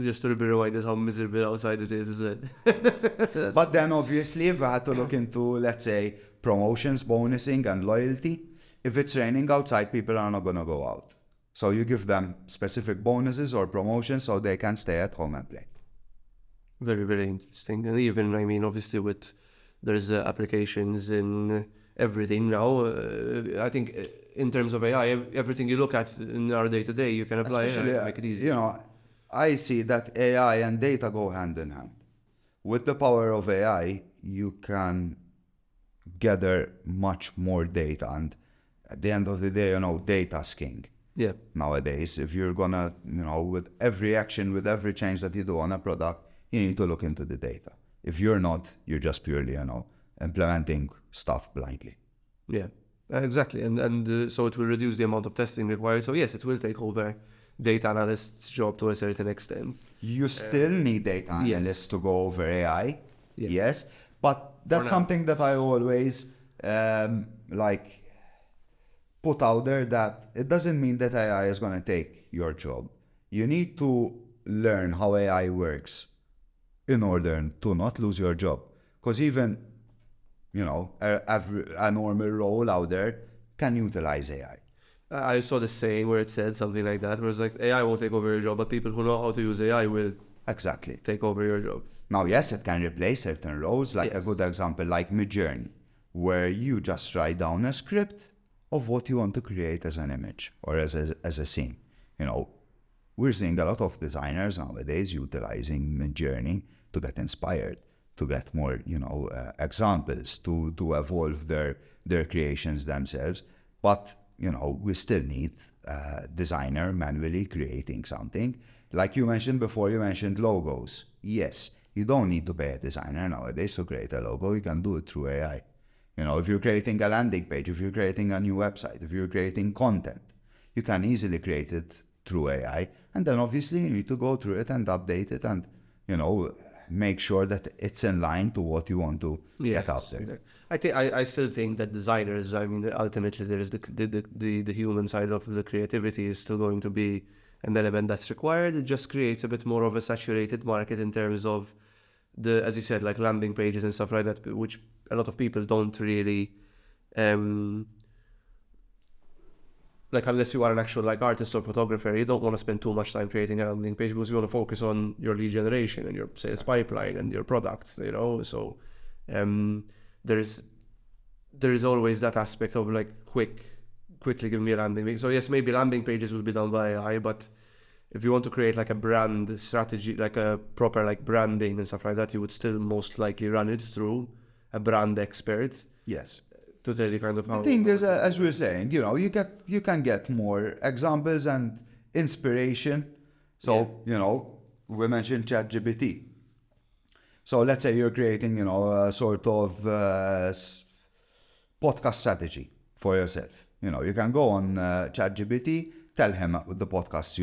S2: Just to be reminded how miserable outside it is, isn't it?
S1: But then obviously, if I had to look into, let's say, promotions, bonusing, and loyalty, if it's raining outside, people are not going to go out. So you give them specific bonuses or promotions so they can stay at home and play.
S2: Very, very interesting. And even, obviously there's applications in everything now. I think in terms of AI, everything you look at in our day-to-day, you can apply AI to make it easy.
S1: I see that AI and data go hand in hand. With the power of AI, you can gather much more data, and at the end of the day, data's king.
S2: Yeah.
S1: Nowadays, if you're gonna, with every action, with every change that you do on a product, you need to look into the data. If you're not, you're just purely, implementing stuff blindly.
S2: Yeah, exactly. And so it will reduce the amount of testing required. So yes, it will take over data analyst's job to a certain extent.
S1: You still need data analysts to go over AI, yes, but that's something that I always put out there, that it doesn't mean that AI is going to take your job. You need to learn how AI works in order to not lose your job. Because even, a normal role out there can utilize AI.
S2: I saw the saying where it said something like that, where it's like, AI won't take over your job, but people who know how to use AI will take over your job.
S1: Now, yes, it can replace certain roles, like a good example, like Midjourney, where you just write down a script of what you want to create as an image or as a scene. We're seeing a lot of designers nowadays utilizing Midjourney to get inspired, to get more, examples, to evolve their creations themselves. But, we still need designer manually creating something. Like you mentioned before, you mentioned logos. Yes, you don't need to pay a designer nowadays to create a logo. You can do it through AI. If you're creating a landing page, if you're creating a new website, if you're creating content, you can easily create it through AI. And then obviously you need to go through it and update it and, make sure that it's in line to what you want to get out there.
S2: Exactly. I still think that designers, ultimately there is the human side of the creativity is still going to be an element that's required. It just creates a bit more of a saturated market in terms of as you said, like landing pages and stuff like that, which a lot of people don't really like, unless you are an actual like artist or photographer, you don't want to spend too much time creating a landing page because you want to focus on your lead generation and your sales pipeline and your product, so there is always that aspect of like quickly give me a landing page. So yes, maybe landing pages will be done by AI, but if you want to create like a brand strategy, like a proper like branding and stuff like that, you would still most likely run it through a brand expert.
S1: Yes.
S2: To tell you kind of how.
S1: The thing is, as we were saying, you can get more examples and inspiration. So, we mentioned ChatGPT. So let's say you're creating, a sort of podcast strategy for yourself. You can go on ChatGPT, tell him the podcast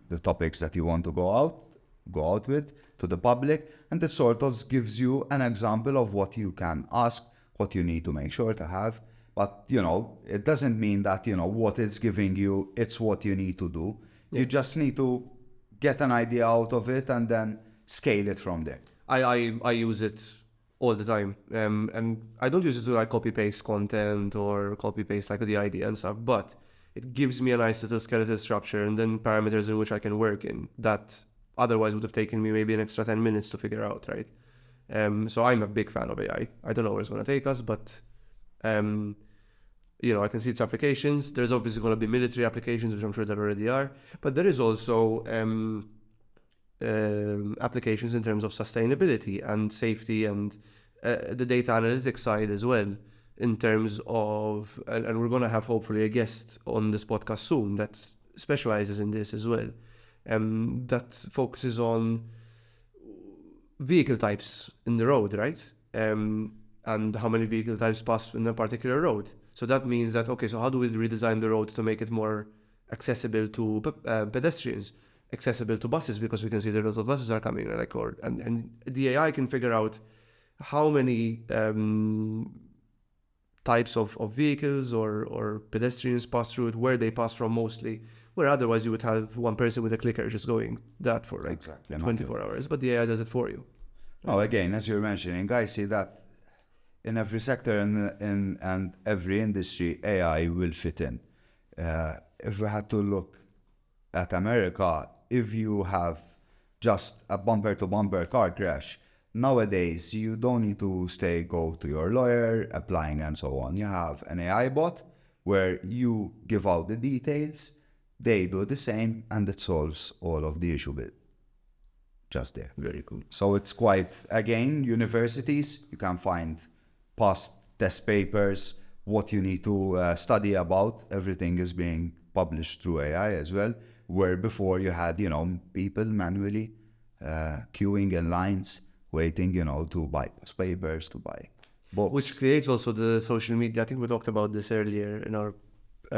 S1: the topics that you want to go out with to the public, and it sort of gives you an example of what you can ask, what you need to make sure to have. But, it doesn't mean that, what it's giving you, it's what you need to do. Yeah. You just need to get an idea out of it and then scale it from there.
S2: I use it all the time. And I don't use it to like copy paste content or copy paste like the idea and stuff, but it gives me a nice little skeletal structure and then parameters in which I can work in that otherwise would have taken me maybe an extra 10 minutes to figure out, right? So I'm a big fan of AI. I don't know where it's going to take us, but I can see its applications. There's obviously going to be military applications, which I'm sure there already are, but there is also applications in terms of sustainability and safety and the data analytics side as well, in terms of, and we're going to have hopefully a guest on this podcast soon that specializes in this as well, that focuses on vehicle types in the road, right? And how many vehicle types pass in a particular road. So that means that, okay, so how do we redesign the road to make it more accessible to pedestrians, accessible to buses, because we can see that a lot of buses are coming, and the AI can figure out how many types of vehicles or pedestrians pass through it, where they pass from mostly, where otherwise you would have one person with a clicker just going that for like 24 hours, but the AI does it for you.
S1: Oh, again, as you're mentioning, I see that in every sector and every industry, AI will fit in. If we had to look at America, if you have just a bumper-to-bumper car crash, nowadays you don't need to go to your lawyer, applying and so on. You have an AI bot where you give out the details, they do the same, and it solves all of the issue bit. Just there.
S2: Very cool.
S1: So it's quite, again, universities, you can find past test papers, what you need to study about. Everything is being published through AI as well, where before you had, people manually queuing in lines, waiting, to buy past papers, to buy books.
S2: Which creates also the social media. I think we talked about this earlier in our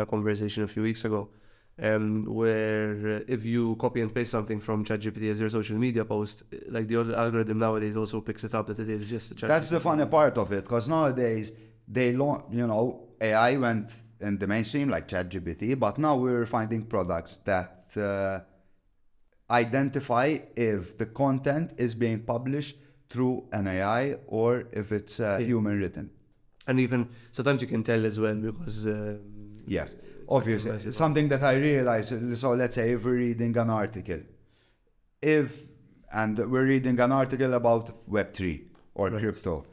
S2: conversation a few weeks ago. Where if you copy and paste something from ChatGPT as your social media post, like the other algorithm nowadays also picks it up that it is just a ChatGPT.
S1: That's the funny part of it, because nowadays AI went in the mainstream like ChatGPT, but now we're finding products that identify if the content is being published through an AI or if it's human written.
S2: And even sometimes you can tell as well because
S1: yes. Obviously, something that I realized, so let's say if we're reading an article, and we're reading an article about Web3 or crypto,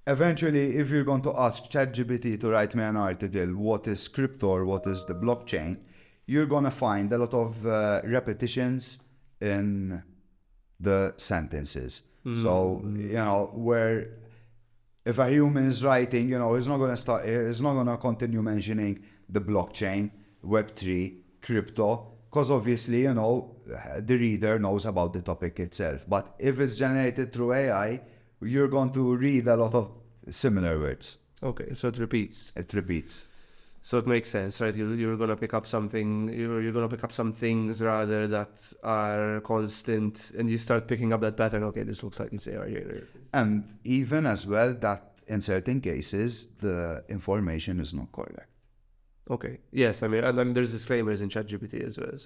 S1: eventually if you're going to ask ChatGPT to write me an article, what is crypto or what is the blockchain, you're going to find a lot of repetitions in the sentences. Mm-hmm. So, where if a human is writing, he's not going to continue mentioning the blockchain Web3, crypto, because obviously, the reader knows about the topic itself. But if it's generated through AI, you're going to read a lot of similar words.
S2: Okay, so it repeats.
S1: It repeats.
S2: So it makes sense, right? You're gonna pick up something. You're gonna pick up some things rather that are constant, and you start picking up that pattern. Okay, this looks like it's AI generated.
S1: And even as well that in certain cases the information is not correct.
S2: Okay. Yes, I mean, and then there's disclaimers in ChatGPT as well.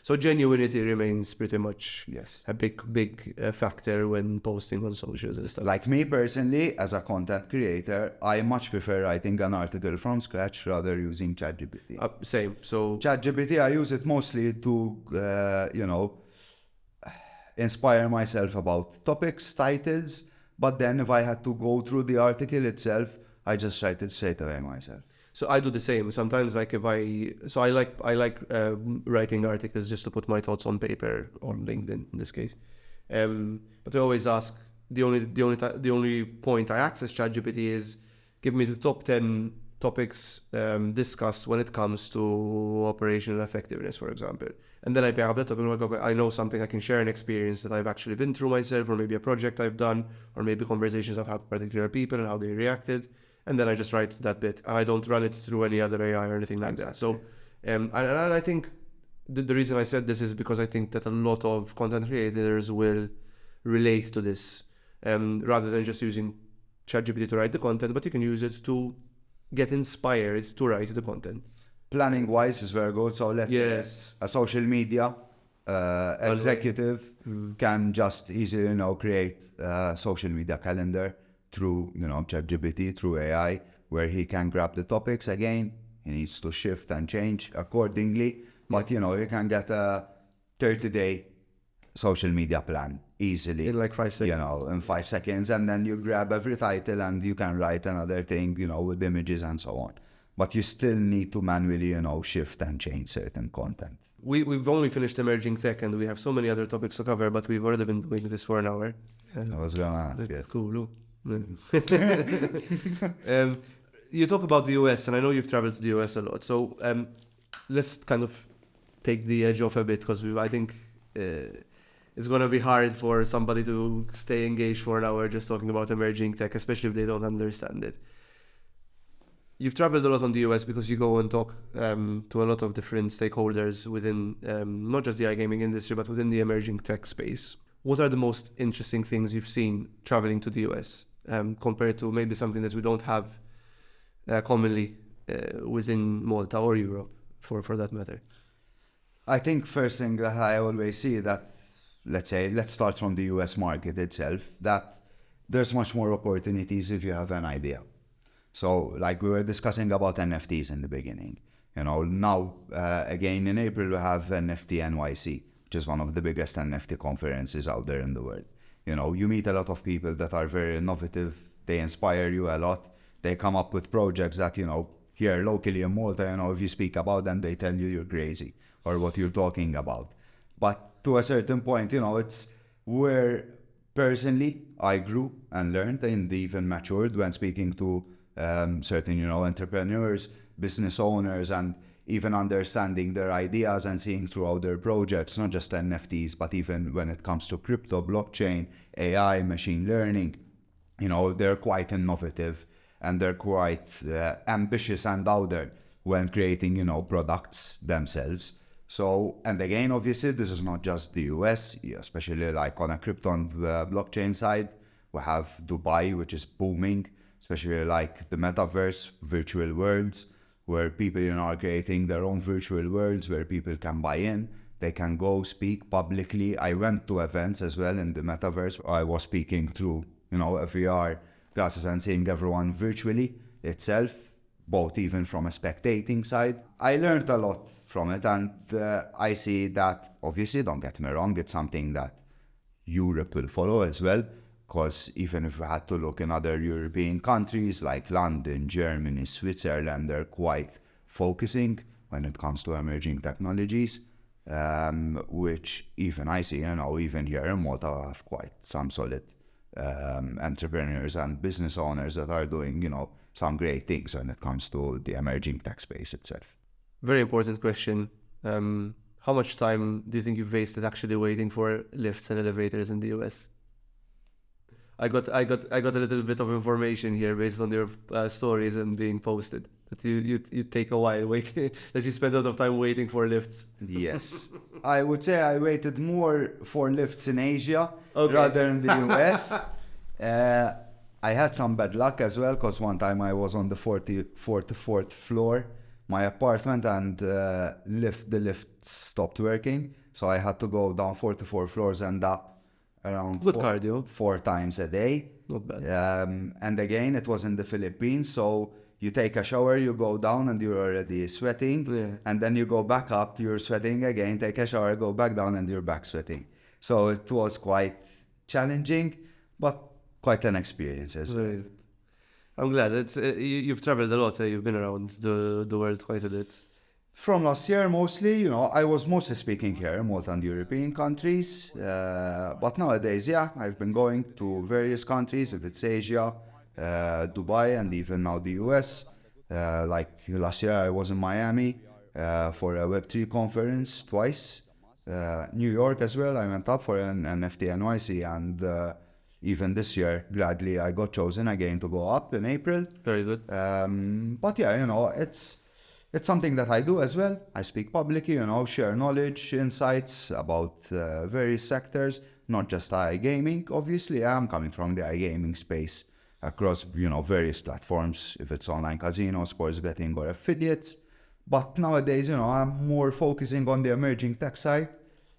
S2: So genuinity remains pretty much
S1: Yes.
S2: a big factor when posting on socials and stuff.
S1: Like me personally, as a content creator, I much prefer writing an article from scratch rather using ChatGPT.
S2: Same. So
S1: ChatGPT, I use it mostly to, inspire myself about topics, titles. But then if I had to go through the article itself, I just write it straight away myself.
S2: So I do the same. Sometimes, like I like writing articles just to put my thoughts on paper on LinkedIn in this case. But I always ask the only point I access ChatGPT is give me the top 10 topics discussed when it comes to operational effectiveness, for example. And then I pick up that topic and I'm like, okay, I know something, I can share an experience that I've actually been through myself, or maybe a project I've done, or maybe conversations I've had with particular people and how they reacted. And then I just write that bit, and I don't run it through any other AI or anything like that. So, and I think the reason I said this is because I think that a lot of content creators will relate to this, rather than just using ChatGPT to write the content, but you can use it to get inspired to write the content.
S1: Planning wise is very good. So let's say a social media executive can just easily create a social media calendar through ChatGPT, through AI, where he can grab the topics. Again, he needs to shift and change accordingly, but he can get a 30-day social media plan easily
S2: in like 5 seconds.
S1: In 5 seconds, and then you grab every title and you can write another thing, with images and so on. But you still need to manually, shift and change certain content.
S2: We've only finished emerging tech, and we have so many other topics to cover, but we've already been doing this for an hour.
S1: I was going to ask.
S2: That's
S1: yes.
S2: cool. You talk about the US, and I know you've traveled to the US a lot. So let's kind of take the edge off a bit, because I think it's going to be hard for somebody to stay engaged for an hour just talking about emerging tech, especially if they don't understand it. You've traveled a lot on the US because you go and talk to a lot of different stakeholders within not just the iGaming industry, but within the emerging tech space. What are the most interesting things you've seen traveling to the US compared to maybe something that we don't have commonly within Malta or Europe, for that matter?
S1: I think first thing that I always see that, let's start from the US market itself, that there's much more opportunities if you have an idea. So like we were discussing about NFTs in the beginning, now again in April we have NFT NYC, which is one of the biggest NFT conferences out there in the world. You meet a lot of people that are very innovative, they inspire you a lot, they come up with projects that, here locally in Malta, if you speak about them, they tell you you're crazy or what you're talking about. But to a certain point, it's where personally I grew and learned and even matured when speaking to certain, entrepreneurs, business owners, and even understanding their ideas and seeing throughout their projects, not just NFTs, but even when it comes to crypto, blockchain, AI, machine learning, they're quite innovative and they're quite ambitious and out there when creating, products themselves. So, and again, obviously, this is not just the US, especially like on a crypto and blockchain side. We have Dubai, which is booming, especially like the metaverse, virtual worlds, where people are creating their own virtual worlds where people can buy in. They can go speak publicly. I went to events as well in the metaverse. I was speaking through, a VR glasses and seeing everyone virtually itself, both even from a spectating side. I learned a lot from it, and I see that, obviously, don't get me wrong, it's something that Europe will follow as well. Because even if we had to look in other European countries like London, Germany, Switzerland, they're quite focusing when it comes to emerging technologies, which even I see, even here in Malta, I have quite some solid entrepreneurs and business owners that are doing, some great things when it comes to the emerging tech space itself.
S2: Very important question. How much time do you think you've wasted actually waiting for lifts and elevators in the US? I got a little bit of information here based on your stories and being posted that you take a while waiting, that you spend a lot of time waiting for lifts.
S1: Yes. I would say I waited more for lifts in Asia rather than the US. I had some bad luck as well, because one time I was on the 44th floor, my apartment, and the lift stopped working. So I had to go down 44 floors and up around
S2: Good cardio.
S1: 4 times a day.
S2: Not bad.
S1: And again, it was in the Philippines. So you take a shower, you go down and you're already sweating.
S2: Yeah.
S1: And then you go back up, you're sweating again, take a shower, go back down, and you're back sweating. So it was quite challenging, but quite an experience as well.
S2: Very. I'm glad. It's you've traveled a lot. You've been around the world quite a bit.
S1: From last year, mostly, I was mostly speaking here, more than European countries. But nowadays, yeah, I've been going to various countries, if it's Asia, Dubai, and even now the US. Like last year, I was in Miami for a Web3 conference twice. New York as well, I went up for an NFT NYC, and even this year, gladly, I got chosen again to go up in April.
S2: Very good.
S1: But yeah, it's something that I do as well. I speak publicly, share knowledge, insights about various sectors, not just iGaming. Obviously, I'm coming from the iGaming space across, various platforms, if it's online casino, sports betting, or affiliates. But nowadays, I'm more focusing on the emerging tech side.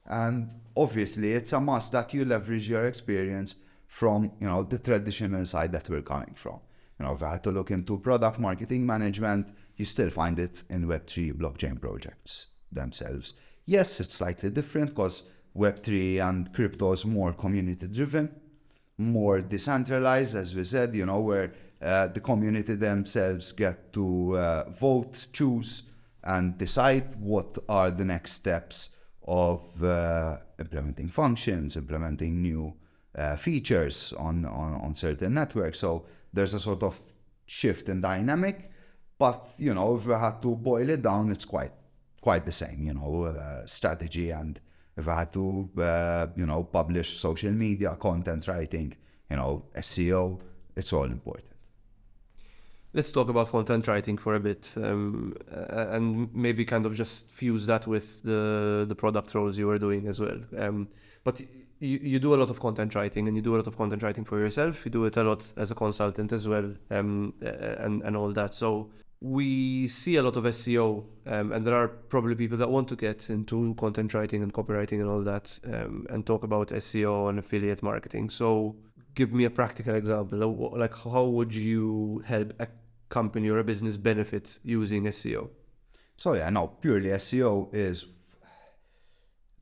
S1: And obviously, it's a must that you leverage your experience from, the traditional side that we're coming from. If I had to look into product marketing management, you still find it in Web3 blockchain projects themselves. Yes, it's slightly different because Web3 and crypto is more community driven, more decentralized, as we said, where the community themselves get to vote, choose, and decide what are the next steps of implementing functions, implementing new features on certain networks. So there's a sort of shift in dynamic. But, if we had to boil it down, it's quite the same, strategy. And if I had to, publish social media, content writing, SEO, it's all important.
S2: Let's talk about content writing for a bit, and maybe kind of just fuse that with the product roles you were doing as well. But you do a lot of content writing, and you do a lot of content writing for yourself. You do it a lot as a consultant as well, and all that. So we see a lot of SEO, and there are probably people that want to get into content writing and copywriting and all that, and talk about SEO and affiliate marketing. So give me a practical example. Like, how would you help a company or a business benefit using SEO?
S1: So yeah, no, purely SEO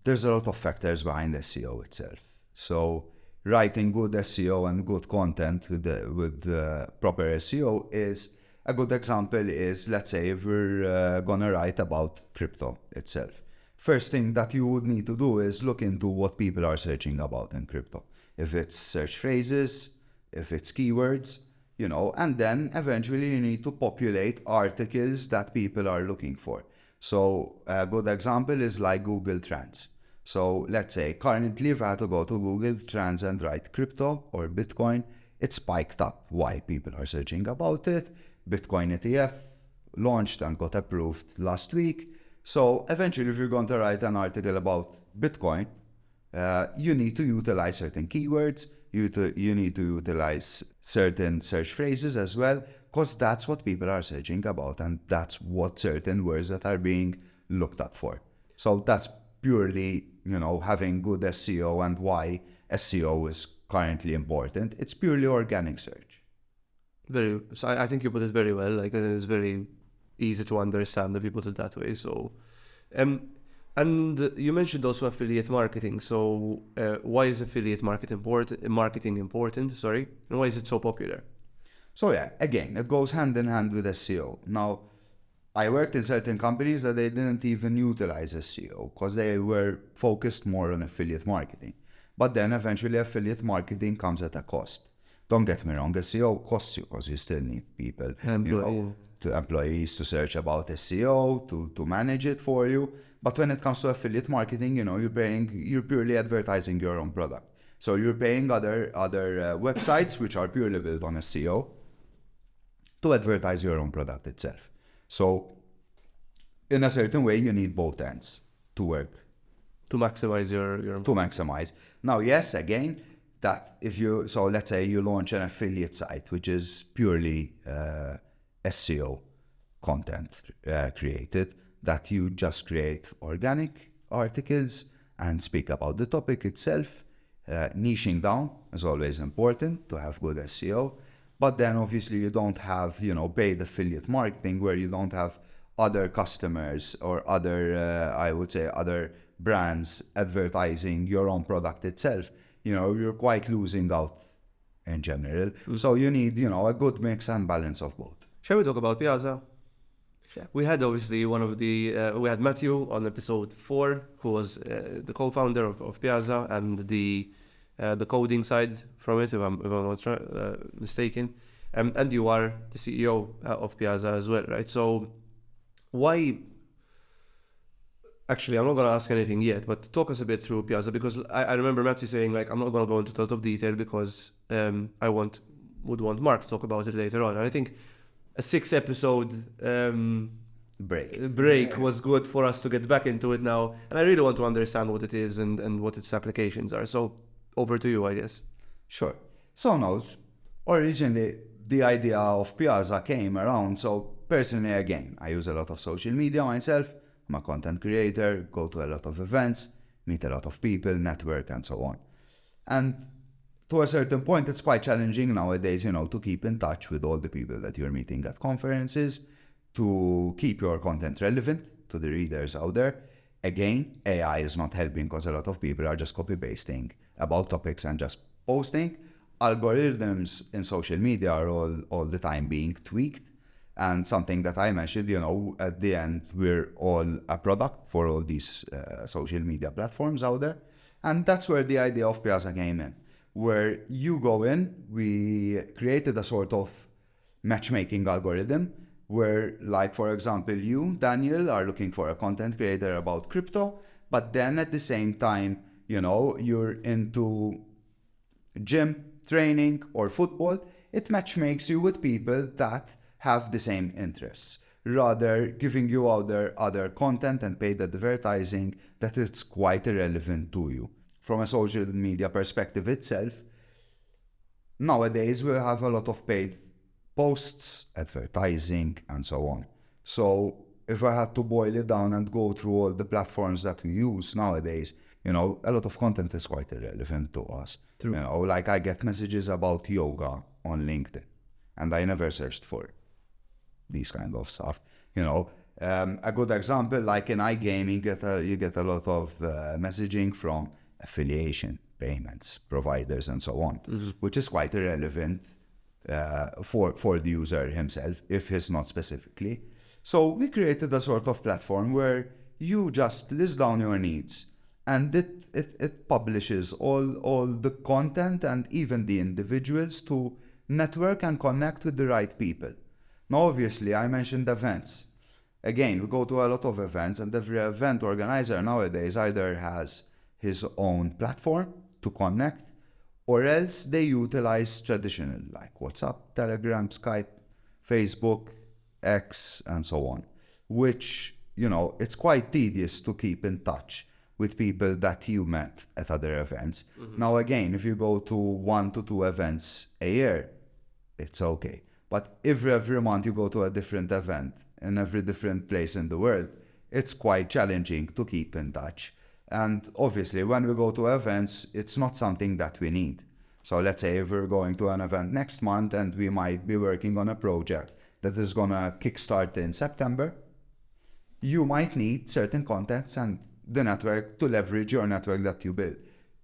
S1: there's a lot of factors behind SEO itself. So writing good SEO and good content with proper SEO is a good example. Is, let's say, if we're gonna write about crypto itself, first thing that you would need to do is look into what people are searching about in crypto. If it's search phrases, if it's keywords, and then eventually you need to populate articles that people are looking for. So a good example is like Google Trends. So let's say currently if I had to go to Google Trends and write crypto or Bitcoin, it spiked up. Why? People are searching about it. Bitcoin ETF launched and got approved last week. So eventually if you're going to write an article about Bitcoin, you need to utilize certain keywords. You need to utilize certain search phrases as well, because that's what people are searching about, and that's what certain words that are being looked up for. So that's purely, having good SEO, and why SEO is currently important. It's purely organic search.
S2: So I think you put it very well. Like, it's very easy to understand if you put it that way. So, and you mentioned also affiliate marketing. So why is affiliate marketing important? Sorry, and why is it so popular?
S1: So yeah, again, it goes hand in hand with SEO. Now, I worked in certain companies that they didn't even utilize SEO because they were focused more on affiliate marketing. But then eventually affiliate marketing comes at a cost. Don't get me wrong, SEO costs you because you still need people to employees to search about SEO, to manage it for you. But when it comes to affiliate marketing, you're purely advertising your own product. So you're paying other websites which are purely built on SEO to advertise your own product itself. So in a certain way, you need both ends to work.
S2: To maximize your
S1: To maximize. Now, yes, again, that so let's say you launch an affiliate site, which is purely SEO content created, that you just create organic articles and speak about the topic itself. Niching down is always important to have good SEO. But then obviously you don't have, paid affiliate marketing where you don't have other customers or other brands advertising your own product itself. You're quite losing out in general. So you need, a good mix and balance of both.
S2: Shall we talk about Piazza?
S1: Sure.
S2: We had obviously we had Matthew on episode 4, who was the co-founder of Piazza and the coding side from it, if I'm not mistaken. And you are the CEO of Piazza as well, right? So why... Actually, I'm not going to ask anything yet, but talk us a bit through Piazza, because I remember Matthew saying, I'm not going to go into a lot of detail because I would want Mark to talk about it later on. And I think a 6-episode break was good for us to get back into it now. And I really want to understand what it is and what its applications are. So over to you, I guess.
S1: Sure. So now, originally, the idea of Piazza came around. So personally, again, I use a lot of social media myself. I'm a content creator, go to a lot of events, meet a lot of people, network, and so on. And to a certain point, it's quite challenging nowadays, to keep in touch with all the people that you're meeting at conferences, to keep your content relevant to the readers out there. Again, AI is not helping because a lot of people are just copy-pasting about topics and just posting. Algorithms in social media are all the time being tweaked. And something that I mentioned, at the end, we're all a product for all these social media platforms out there. And that's where the idea of Piazza came in, where you go in, we created a sort of matchmaking algorithm where, like, for example, you, Daniel, are looking for a content creator about crypto, but then at the same time, you're into gym, training, or football. It matchmakes you with people that have the same interests, rather giving you other content and paid advertising that it's quite irrelevant to you. From a social media perspective itself, nowadays we have a lot of paid posts, advertising, and so on. So if I had to boil it down and go through all the platforms that we use nowadays, a lot of content is quite irrelevant to us.
S2: True.
S1: Like I get messages about yoga on LinkedIn, and I never searched for these kind of stuff. A good example, like in iGaming, you get a lot of messaging from affiliation payments providers and so on, which is quite irrelevant for the user himself, if he's not specifically. So we created a sort of platform where you just list down your needs, and it publishes all the content and even the individuals to network and connect with the right people. Now, obviously, I mentioned events. Again, we go to a lot of events, and every event organizer nowadays either has his own platform to connect, or else they utilize traditional, like WhatsApp, Telegram, Skype, Facebook, X, and so on, which, it's quite tedious to keep in touch with people that you met at other events. Now, again, if you go to 1 to 2 events a year, it's okay. But if every month you go to a different event in every different place in the world, it's quite challenging to keep in touch. And obviously, when we go to events, it's not something that we need. So let's say if we're going to an event next month and we might be working on a project that is going to kickstart in September, you might need certain contacts and the network to leverage your network that you build.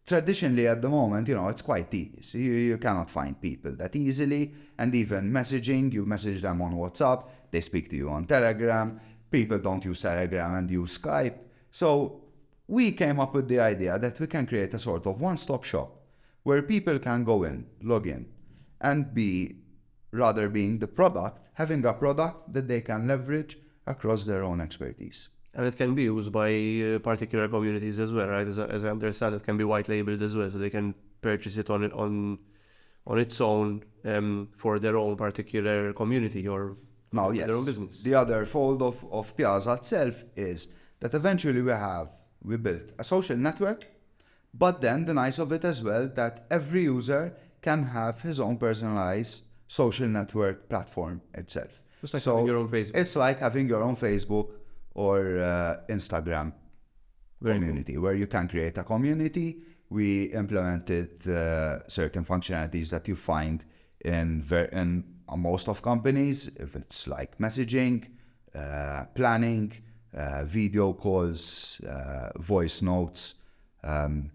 S1: Traditionally, at the moment, it's quite tedious. You cannot find people that easily, and even messaging, you message them on WhatsApp, they speak to you on Telegram, people don't use Telegram and use Skype. So we came up with the idea that we can create a sort of one-stop shop where people can go in, log in, and be rather being the product, having a product that they can leverage across their own expertise.
S2: And it can be used by particular communities as well, right? As I understand, it can be white labeled as well, so they can purchase it on its own for their own particular community or
S1: Now,
S2: their own business.
S1: the other fold of Piazza itself is that eventually we built a social network, but then the nice of it as well that every user can have his own personalized social network platform itself.
S2: It's like having your own Facebook.
S1: It's like having your own Facebook or Instagram community where you can create a community. We implemented certain functionalities that you find in most of companies, if it's like messaging, planning, video calls, voice notes, anything.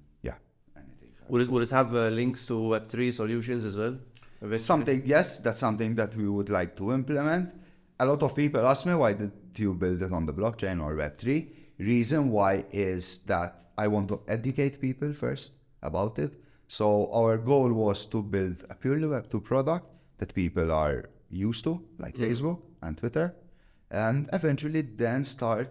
S2: Would it have links to Web3 solutions as well?
S1: That's something that we would like to implement. A lot of people ask me, why did you build it on the blockchain or Web3? Reason why is that I want to educate people first about it. So our goal was to build a purely Web2 product that people are used to, like Facebook and Twitter, and eventually then start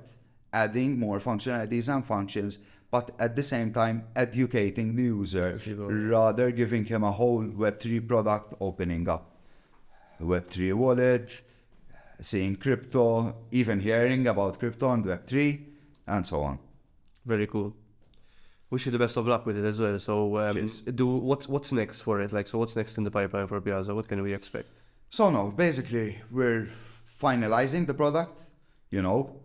S1: adding more functionalities and functions, but at the same time educating the user, rather giving him a whole Web3 product, opening up a Web3 wallet, seeing crypto, even hearing about crypto and Web3, and so on.
S2: Very cool. Wish you the best of luck with it as well. So, what's next for it? Like, so what's next in the pipeline for Piazza? What can we expect?
S1: So no, basically we're finalizing the product.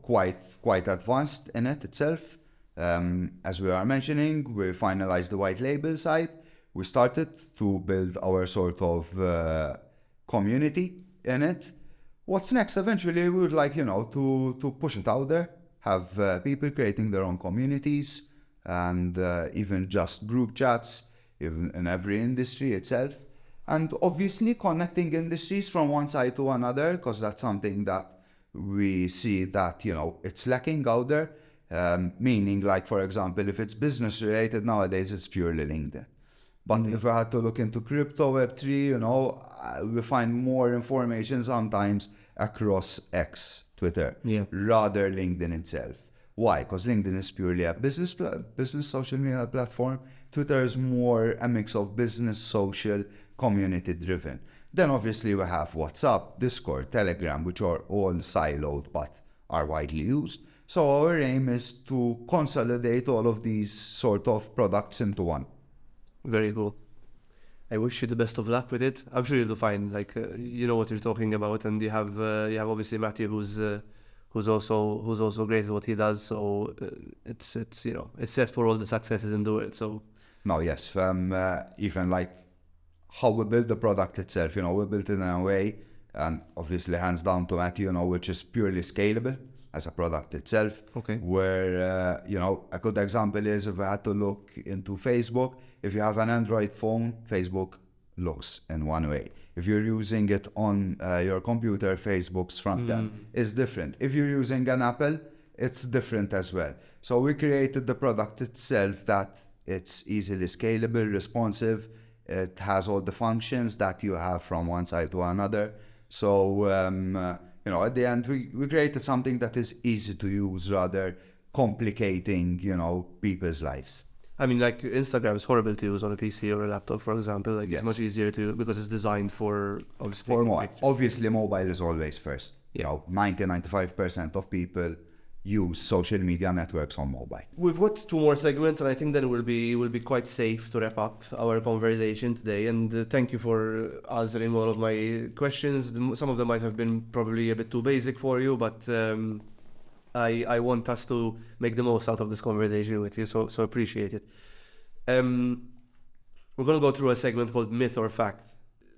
S1: Quite advanced in it itself. As we are mentioning, we finalized the white label side. We started to build our sort of community in it. What's next? Eventually, we would like, to push it out there, have people creating their own communities, and even just group chats, even in every industry itself. And obviously connecting industries from one side to another, because that's something that we see that, it's lacking out there. Meaning, like, for example, if it's business related nowadays, it's purely LinkedIn. But if I had to look into crypto, Web3, we find more information sometimes across X, Twitter, rather LinkedIn itself. Why? Because LinkedIn is purely a business social media platform. Twitter is more a mix of business, social, community driven. Then obviously we have WhatsApp, Discord, Telegram, which are all siloed but are widely used. So our aim is to consolidate all of these sort of products into one.
S2: Very cool. I wish you the best of luck with it. I'm sure you'll find, you know what you're talking about, and you have obviously Matthew, who's also great at what he does. So it's set for all the successes and do it. So
S1: no, yes, even like how we build the product itself, we built it in a way, and obviously hands down to Matthew, which is purely scalable as a product itself.
S2: Okay.
S1: Where a good example is if I had to look into Facebook. If you have an Android phone, Facebook looks in one way. If you're using it on your computer, Facebook's front end is different. If you're using an Apple, it's different as well. So we created the product itself that it's easily scalable, responsive. It has all the functions that you have from one side to another. So, at the end, we created something that is easy to use rather complicating, people's lives.
S2: I mean, like Instagram is horrible to use on a PC or a laptop, for example. Like It's much easier to because it's designed for obviously.
S1: Obviously, mobile is always first. 90-95% of people use social media networks on mobile.
S2: We've got two more segments, and I think then we'll be quite safe to wrap up our conversation today. And thank you for answering all of my questions. Some of them might have been probably a bit too basic for you, but I want us to make the most out of this conversation with you, so appreciate it. We're going to go through a segment called Myth or Fact.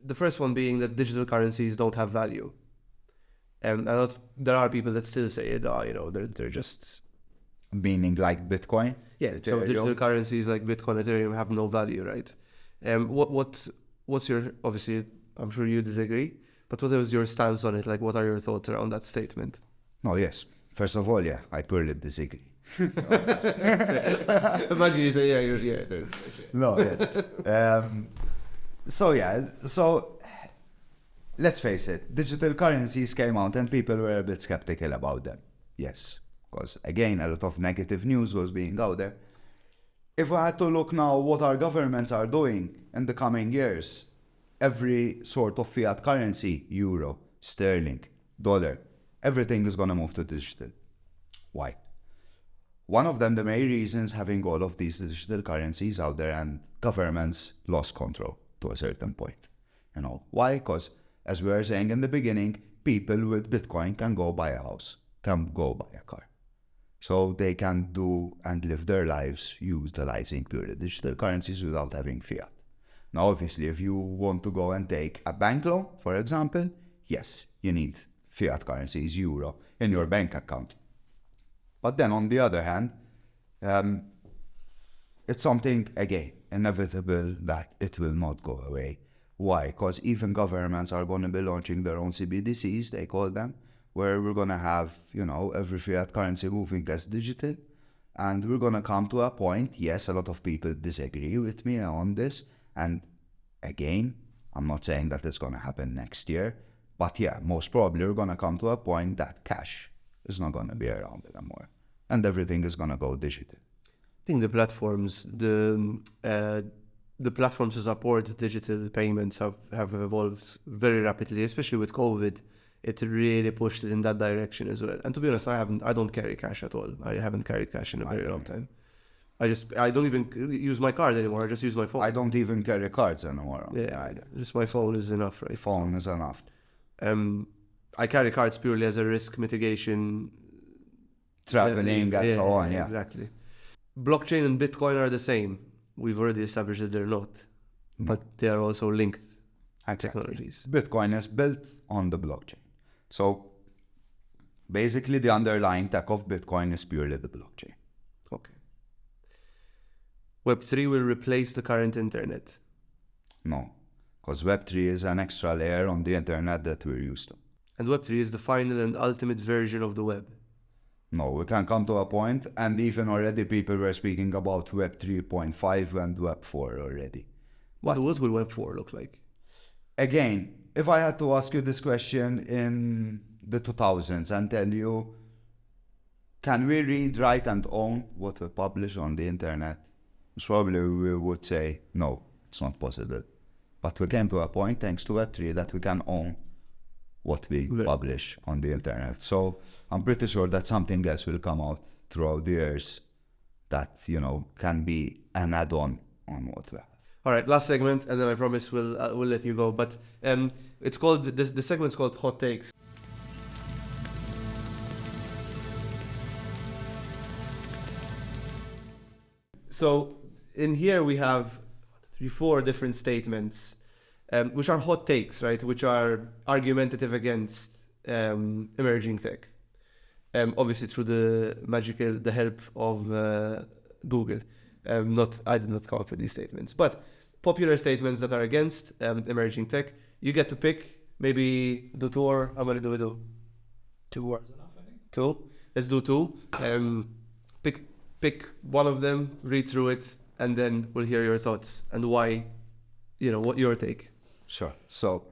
S2: The first one being that digital currencies don't have value. And there are people that still say it, they're just...
S1: Meaning like Bitcoin?
S2: Yeah, so digital currencies like Bitcoin, Ethereum have no value, right? What's your... Obviously, I'm sure you disagree, but what is your stance on it? Like, what are your thoughts around that statement?
S1: No, yes. First of all, I purely disagree.
S2: Imagine you say, you're...
S1: No, yes. So let's face it, digital currencies came out and people were a bit skeptical about them. Yes, because again, a lot of negative news was being out there. If we had to look now what our governments are doing in the coming years, every sort of fiat currency, euro, sterling, dollar, everything is going to move to digital. Why? One of them, the main reasons having all of these digital currencies out there and governments lost control to a certain point. You know, why? Because as we were saying in the beginning, people with Bitcoin can go buy a house, can go buy a car. So they can do and live their lives utilizing purely digital currencies without having fiat. Now, obviously, if you want to go and take a bank loan, for example, yes, you need fiat currencies, euro, in your bank account. But then on the other hand, it's something, again, inevitable that it will not go away. Why? Because even governments are going to be launching their own CBDCs, they call them, where we're going to have, you know, every fiat currency moving as digital. And we're going to come to a point, yes, a lot of people disagree with me on this. And again, I'm not saying that it's going to happen next year. But yeah, most probably we're going to come to a point that cash is not going to be around anymore. And everything is going to go digital.
S2: I think the platforms to support digital payments have evolved very rapidly, especially with COVID. It really pushed it in that direction as well. And to be honest, I don't carry cash at all. I haven't carried cash in a very long time. I don't even use my card anymore. I just use my phone.
S1: I don't even carry cards anymore.
S2: Yeah, just my phone is enough, right?
S1: Phone is enough.
S2: I carry cards purely as a risk mitigation.
S1: Traveling and so on, yeah.
S2: Exactly. Blockchain and Bitcoin are the same. We've already established that they're not. But they are also linked technologies.
S1: Bitcoin is built on the blockchain. So basically the underlying tech of Bitcoin is purely the blockchain.
S2: Okay. Web3 will replace the current internet.
S1: No, because Web3 is an extra layer on the internet that we're used to.
S2: And Web3 is the final and ultimate version of the web.
S1: No, we can come to a point, and even already people were speaking about Web 3.5 and Web 4 already.
S2: What will Web 4 look like?
S1: Again, if I had to ask you this question in the 2000s and tell you, can we read, write, and own what we publish on the internet? Probably we would say, no, it's not possible. But we came to a point, thanks to Web3, that we can own what we publish on the internet. So I'm pretty sure that something else will come out throughout the years that, you know, can be an add-on on what we have.
S2: All right, last segment, and then I promise we'll let you go. But it's called the segment's called Hot Takes. So in here we have 3-4 different statements, which are hot takes, right? Which are argumentative against emerging tech. Obviously through the help of Google. I did not come up with these statements, but popular statements that are against emerging tech. You get to pick. Maybe do 2 or how many do we do?
S3: 2 words enough, I think.
S2: 2. Let's do 2. Pick one of them, read through it, and then we'll hear your thoughts and why. You know, what your take.
S1: Sure. So,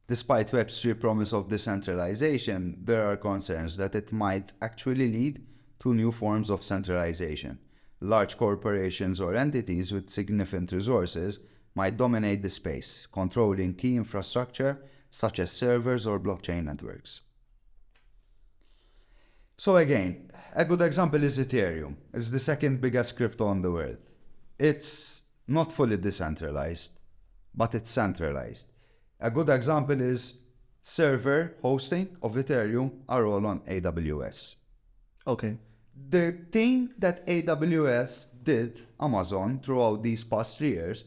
S1: despite Web3's promise of decentralization, there are concerns that it might actually lead to new forms of centralization. Large corporations or entities with significant resources might dominate the space, controlling key infrastructure such as servers or blockchain networks. So again, a good example is Ethereum. It's the second biggest crypto in the world. It's not fully decentralized, but it's centralized. A good example is server hosting of Ethereum are all on AWS.
S2: Okay.
S1: The thing that AWS did, Amazon, throughout these past 3 years,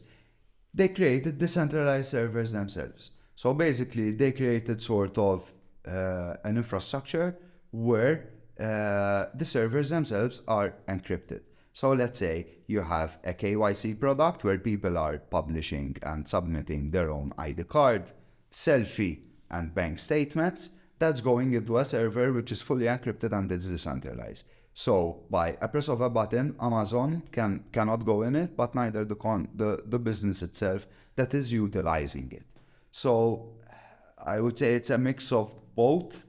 S1: they created decentralized servers themselves. So basically, they created sort of an infrastructure where the servers themselves are encrypted. So let's say you have a KYC product where people are publishing and submitting their own ID card, selfie, and bank statements. That's going into a server which is fully encrypted and it's decentralized. So by a press of a button, Amazon cannot go in it, but neither the business itself that is utilizing it. So I would say it's a mix of both.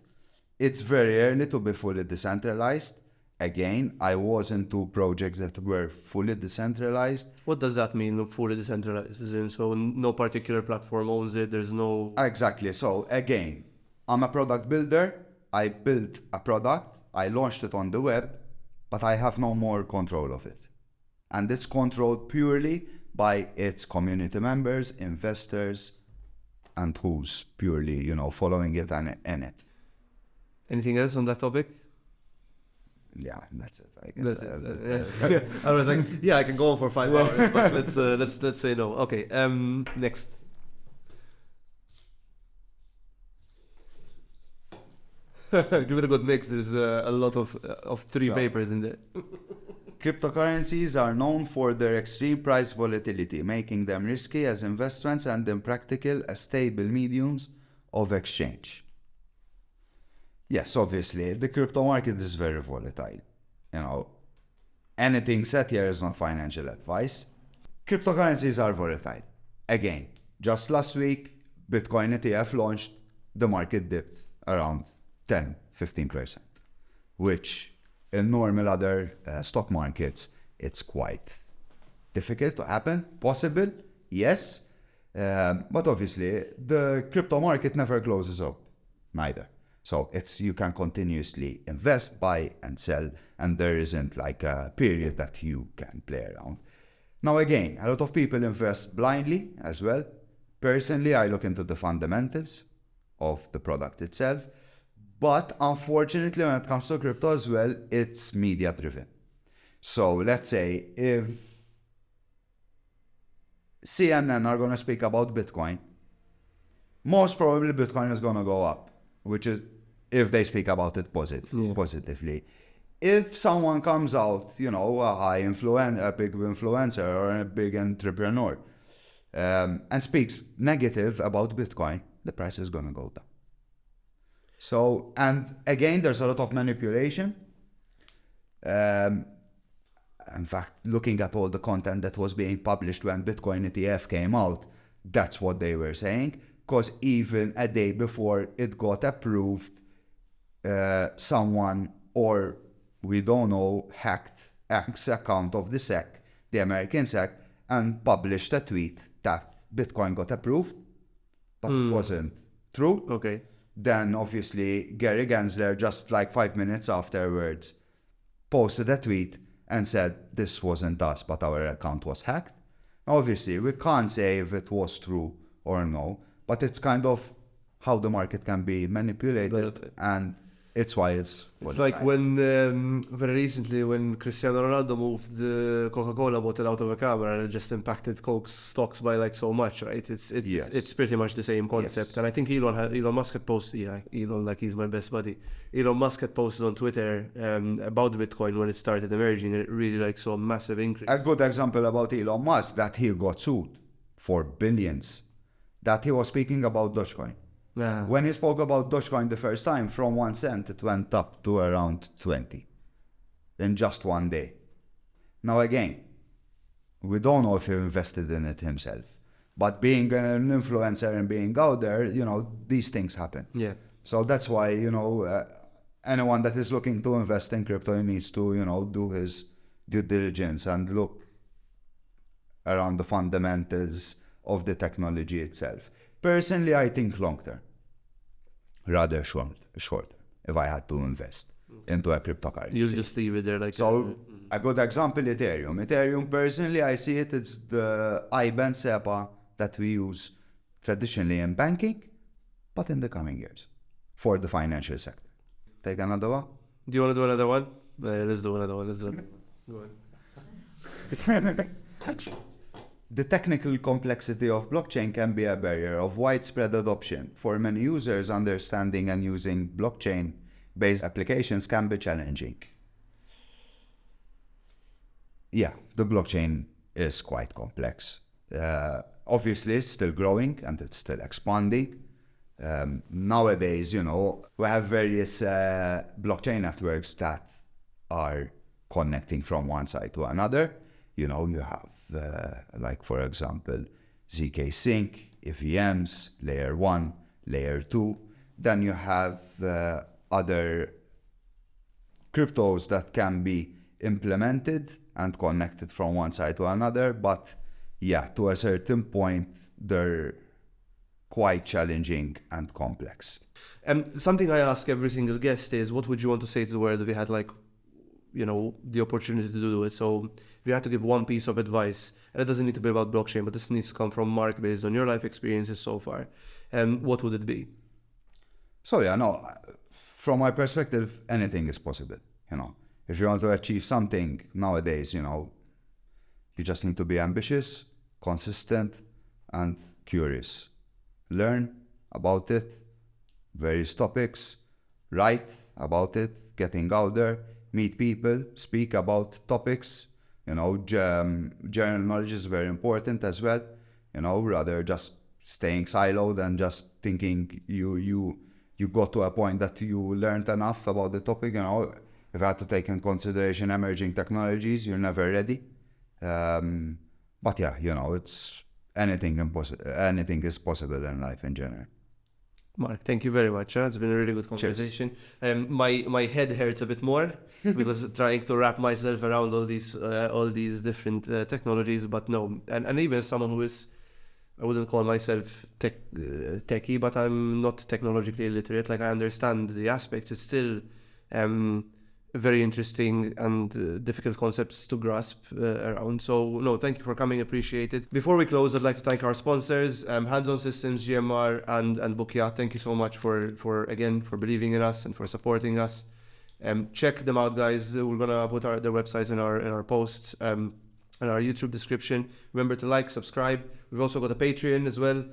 S1: It's very early to be fully decentralized. Again, I was into projects that were fully decentralized.
S2: What does that mean, fully decentralized? As in, so no particular platform owns it, there's no...
S1: Exactly. So again, I'm a product builder. I built a product. I launched it on the web, but I have no more control of it. And it's controlled purely by its community members, investors, and who's purely, following it and in it.
S2: Anything else on that topic?
S1: Yeah, that's it. I guess.
S2: That's it. I was like, yeah, I can go on for 5 hours, but let's say no. Okay. Next. Give it a good mix. There's a lot of three papers in there.
S1: Cryptocurrencies are known for their extreme price volatility, making them risky as investments and impractical as stable mediums of exchange. Yes, obviously, the crypto market is very volatile. Anything said here is not financial advice. Cryptocurrencies are volatile. Again, just last week, Bitcoin ETF launched, the market dipped around 10-15%, which in normal other stock markets, it's quite difficult to happen. Possible, yes, but obviously the crypto market never closes up, neither. So you can continuously invest, buy and sell, and there isn't like a period that you can play around. Now again, a lot of people invest blindly as well. Personally, I look into the fundamentals of the product itself. But unfortunately, when it comes to crypto as well, it's media driven. So let's say if CNN are going to speak about Bitcoin, most probably Bitcoin is going to go up, which is if they speak about it positively. If someone comes out, a big influencer or a big entrepreneur, and speaks negative about Bitcoin, the price is going to go down. So, and again, there's a lot of manipulation. In fact, looking at all the content that was being published when Bitcoin ETF came out, that's what they were saying. Because even a day before it got approved, someone, or we don't know, hacked X account of the SEC, the American SEC, and published a tweet that Bitcoin got approved, but it wasn't true.
S2: Okay.
S1: Then obviously Gary Gensler, just like 5 minutes afterwards, posted a tweet and said this wasn't us, but our account was hacked. Obviously, we can't say if it was true or no, but it's kind of how the market can be manipulated, and it's why it's
S2: like when very recently when Cristiano Ronaldo moved the Coca-Cola bottle out of a camera, and it just impacted Coke's stocks by like so much, right? It's pretty much the same concept. Yes. And I think Elon Musk had posted, Elon, like, he's my best buddy. Elon Musk had posted on Twitter about Bitcoin when it started emerging, and it really saw a massive increase.
S1: A good example about Elon Musk, that he got sued for billions, that he was speaking about Dogecoin.
S2: Yeah.
S1: When he spoke about Dogecoin the first time, from 1 cent, it went up to around 20 in just one day. Now again, we don't know if he invested in it himself, but being an influencer and being out there, these things happen.
S2: Yeah.
S1: So that's why, anyone that is looking to invest in crypto needs to, do his due diligence and look around the fundamentals of the technology itself. Personally, I think long-term, rather short, if I had to invest into a cryptocurrency.
S2: You'll just leave it there like...
S1: So, a good example, Ethereum. Ethereum, personally, I see it's the IBAN SEPA that we use traditionally in banking, but in the coming years, for the financial sector. Take another one?
S2: Do you want to do another one? Let's do another one. Go on.
S1: The technical complexity of blockchain can be a barrier of widespread adoption. For many users, understanding and using blockchain-based applications can be challenging. Yeah, the blockchain is quite complex. Obviously, it's still growing and it's still expanding. Nowadays, we have various blockchain networks that are connecting from one side to another. You have like, for example, ZK Sync, EVMs, Layer 1, layer 2. Then you have other cryptos that can be implemented and connected from one side to another, but yeah, to a certain point, they're quite challenging and complex.
S2: Something I ask every single guest is, what would you want to say to the world if you had, like, you know, the opportunity to do it? So if you had to give one piece of advice, and it doesn't need to be about blockchain, but this needs to come from Mark based on your life experiences so far, what would it be?
S1: So yeah, no, from my perspective, anything is possible. You know, if you want to achieve something nowadays, you know, you just need to be ambitious, consistent, and curious. Learn about it, various topics, write about it, getting out there, meet people, speak about topics. You know, general knowledge is very important as well. You know, rather just staying siloed and just thinking you got to a point that you learned enough about the topic. You know, if I had to take in consideration emerging technologies, you're never ready. But yeah, you know, it's anything is possible in life in general.
S2: Mark, thank you very much. It's been a really good conversation. My head hurts a bit more because trying to wrap myself around all these different technologies. But no, and even as someone who is, I wouldn't call myself techie, but I'm not technologically illiterate. Like, I understand the aspects. It's still very interesting and difficult concepts to grasp around. So no, thank you for coming, appreciate it. Before we close, I'd like to thank our sponsors, Hands-On Systems, GMR and Bookia. Thank you so much for believing in us and for supporting us. Check them out, guys. We're gonna put their websites in our posts and our YouTube description. Remember to like, subscribe. We've also got a Patreon as well.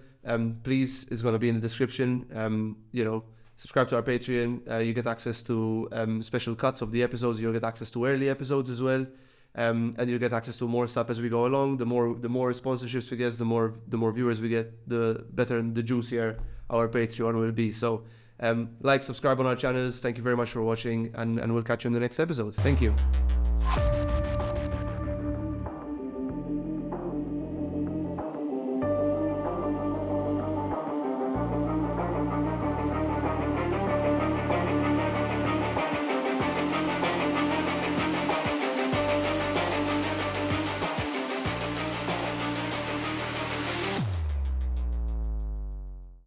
S2: Please, it's gonna be in the description. You know, subscribe to our Patreon. You get access to special cuts of the episodes. You'll get access to early episodes as well, and you'll get access to more stuff as we go along. The more sponsorships we get, the more viewers we get, the better and the juicier our Patreon will be. So, like, subscribe on our channels. Thank you very much for watching, and we'll catch you in the next episode. Thank you.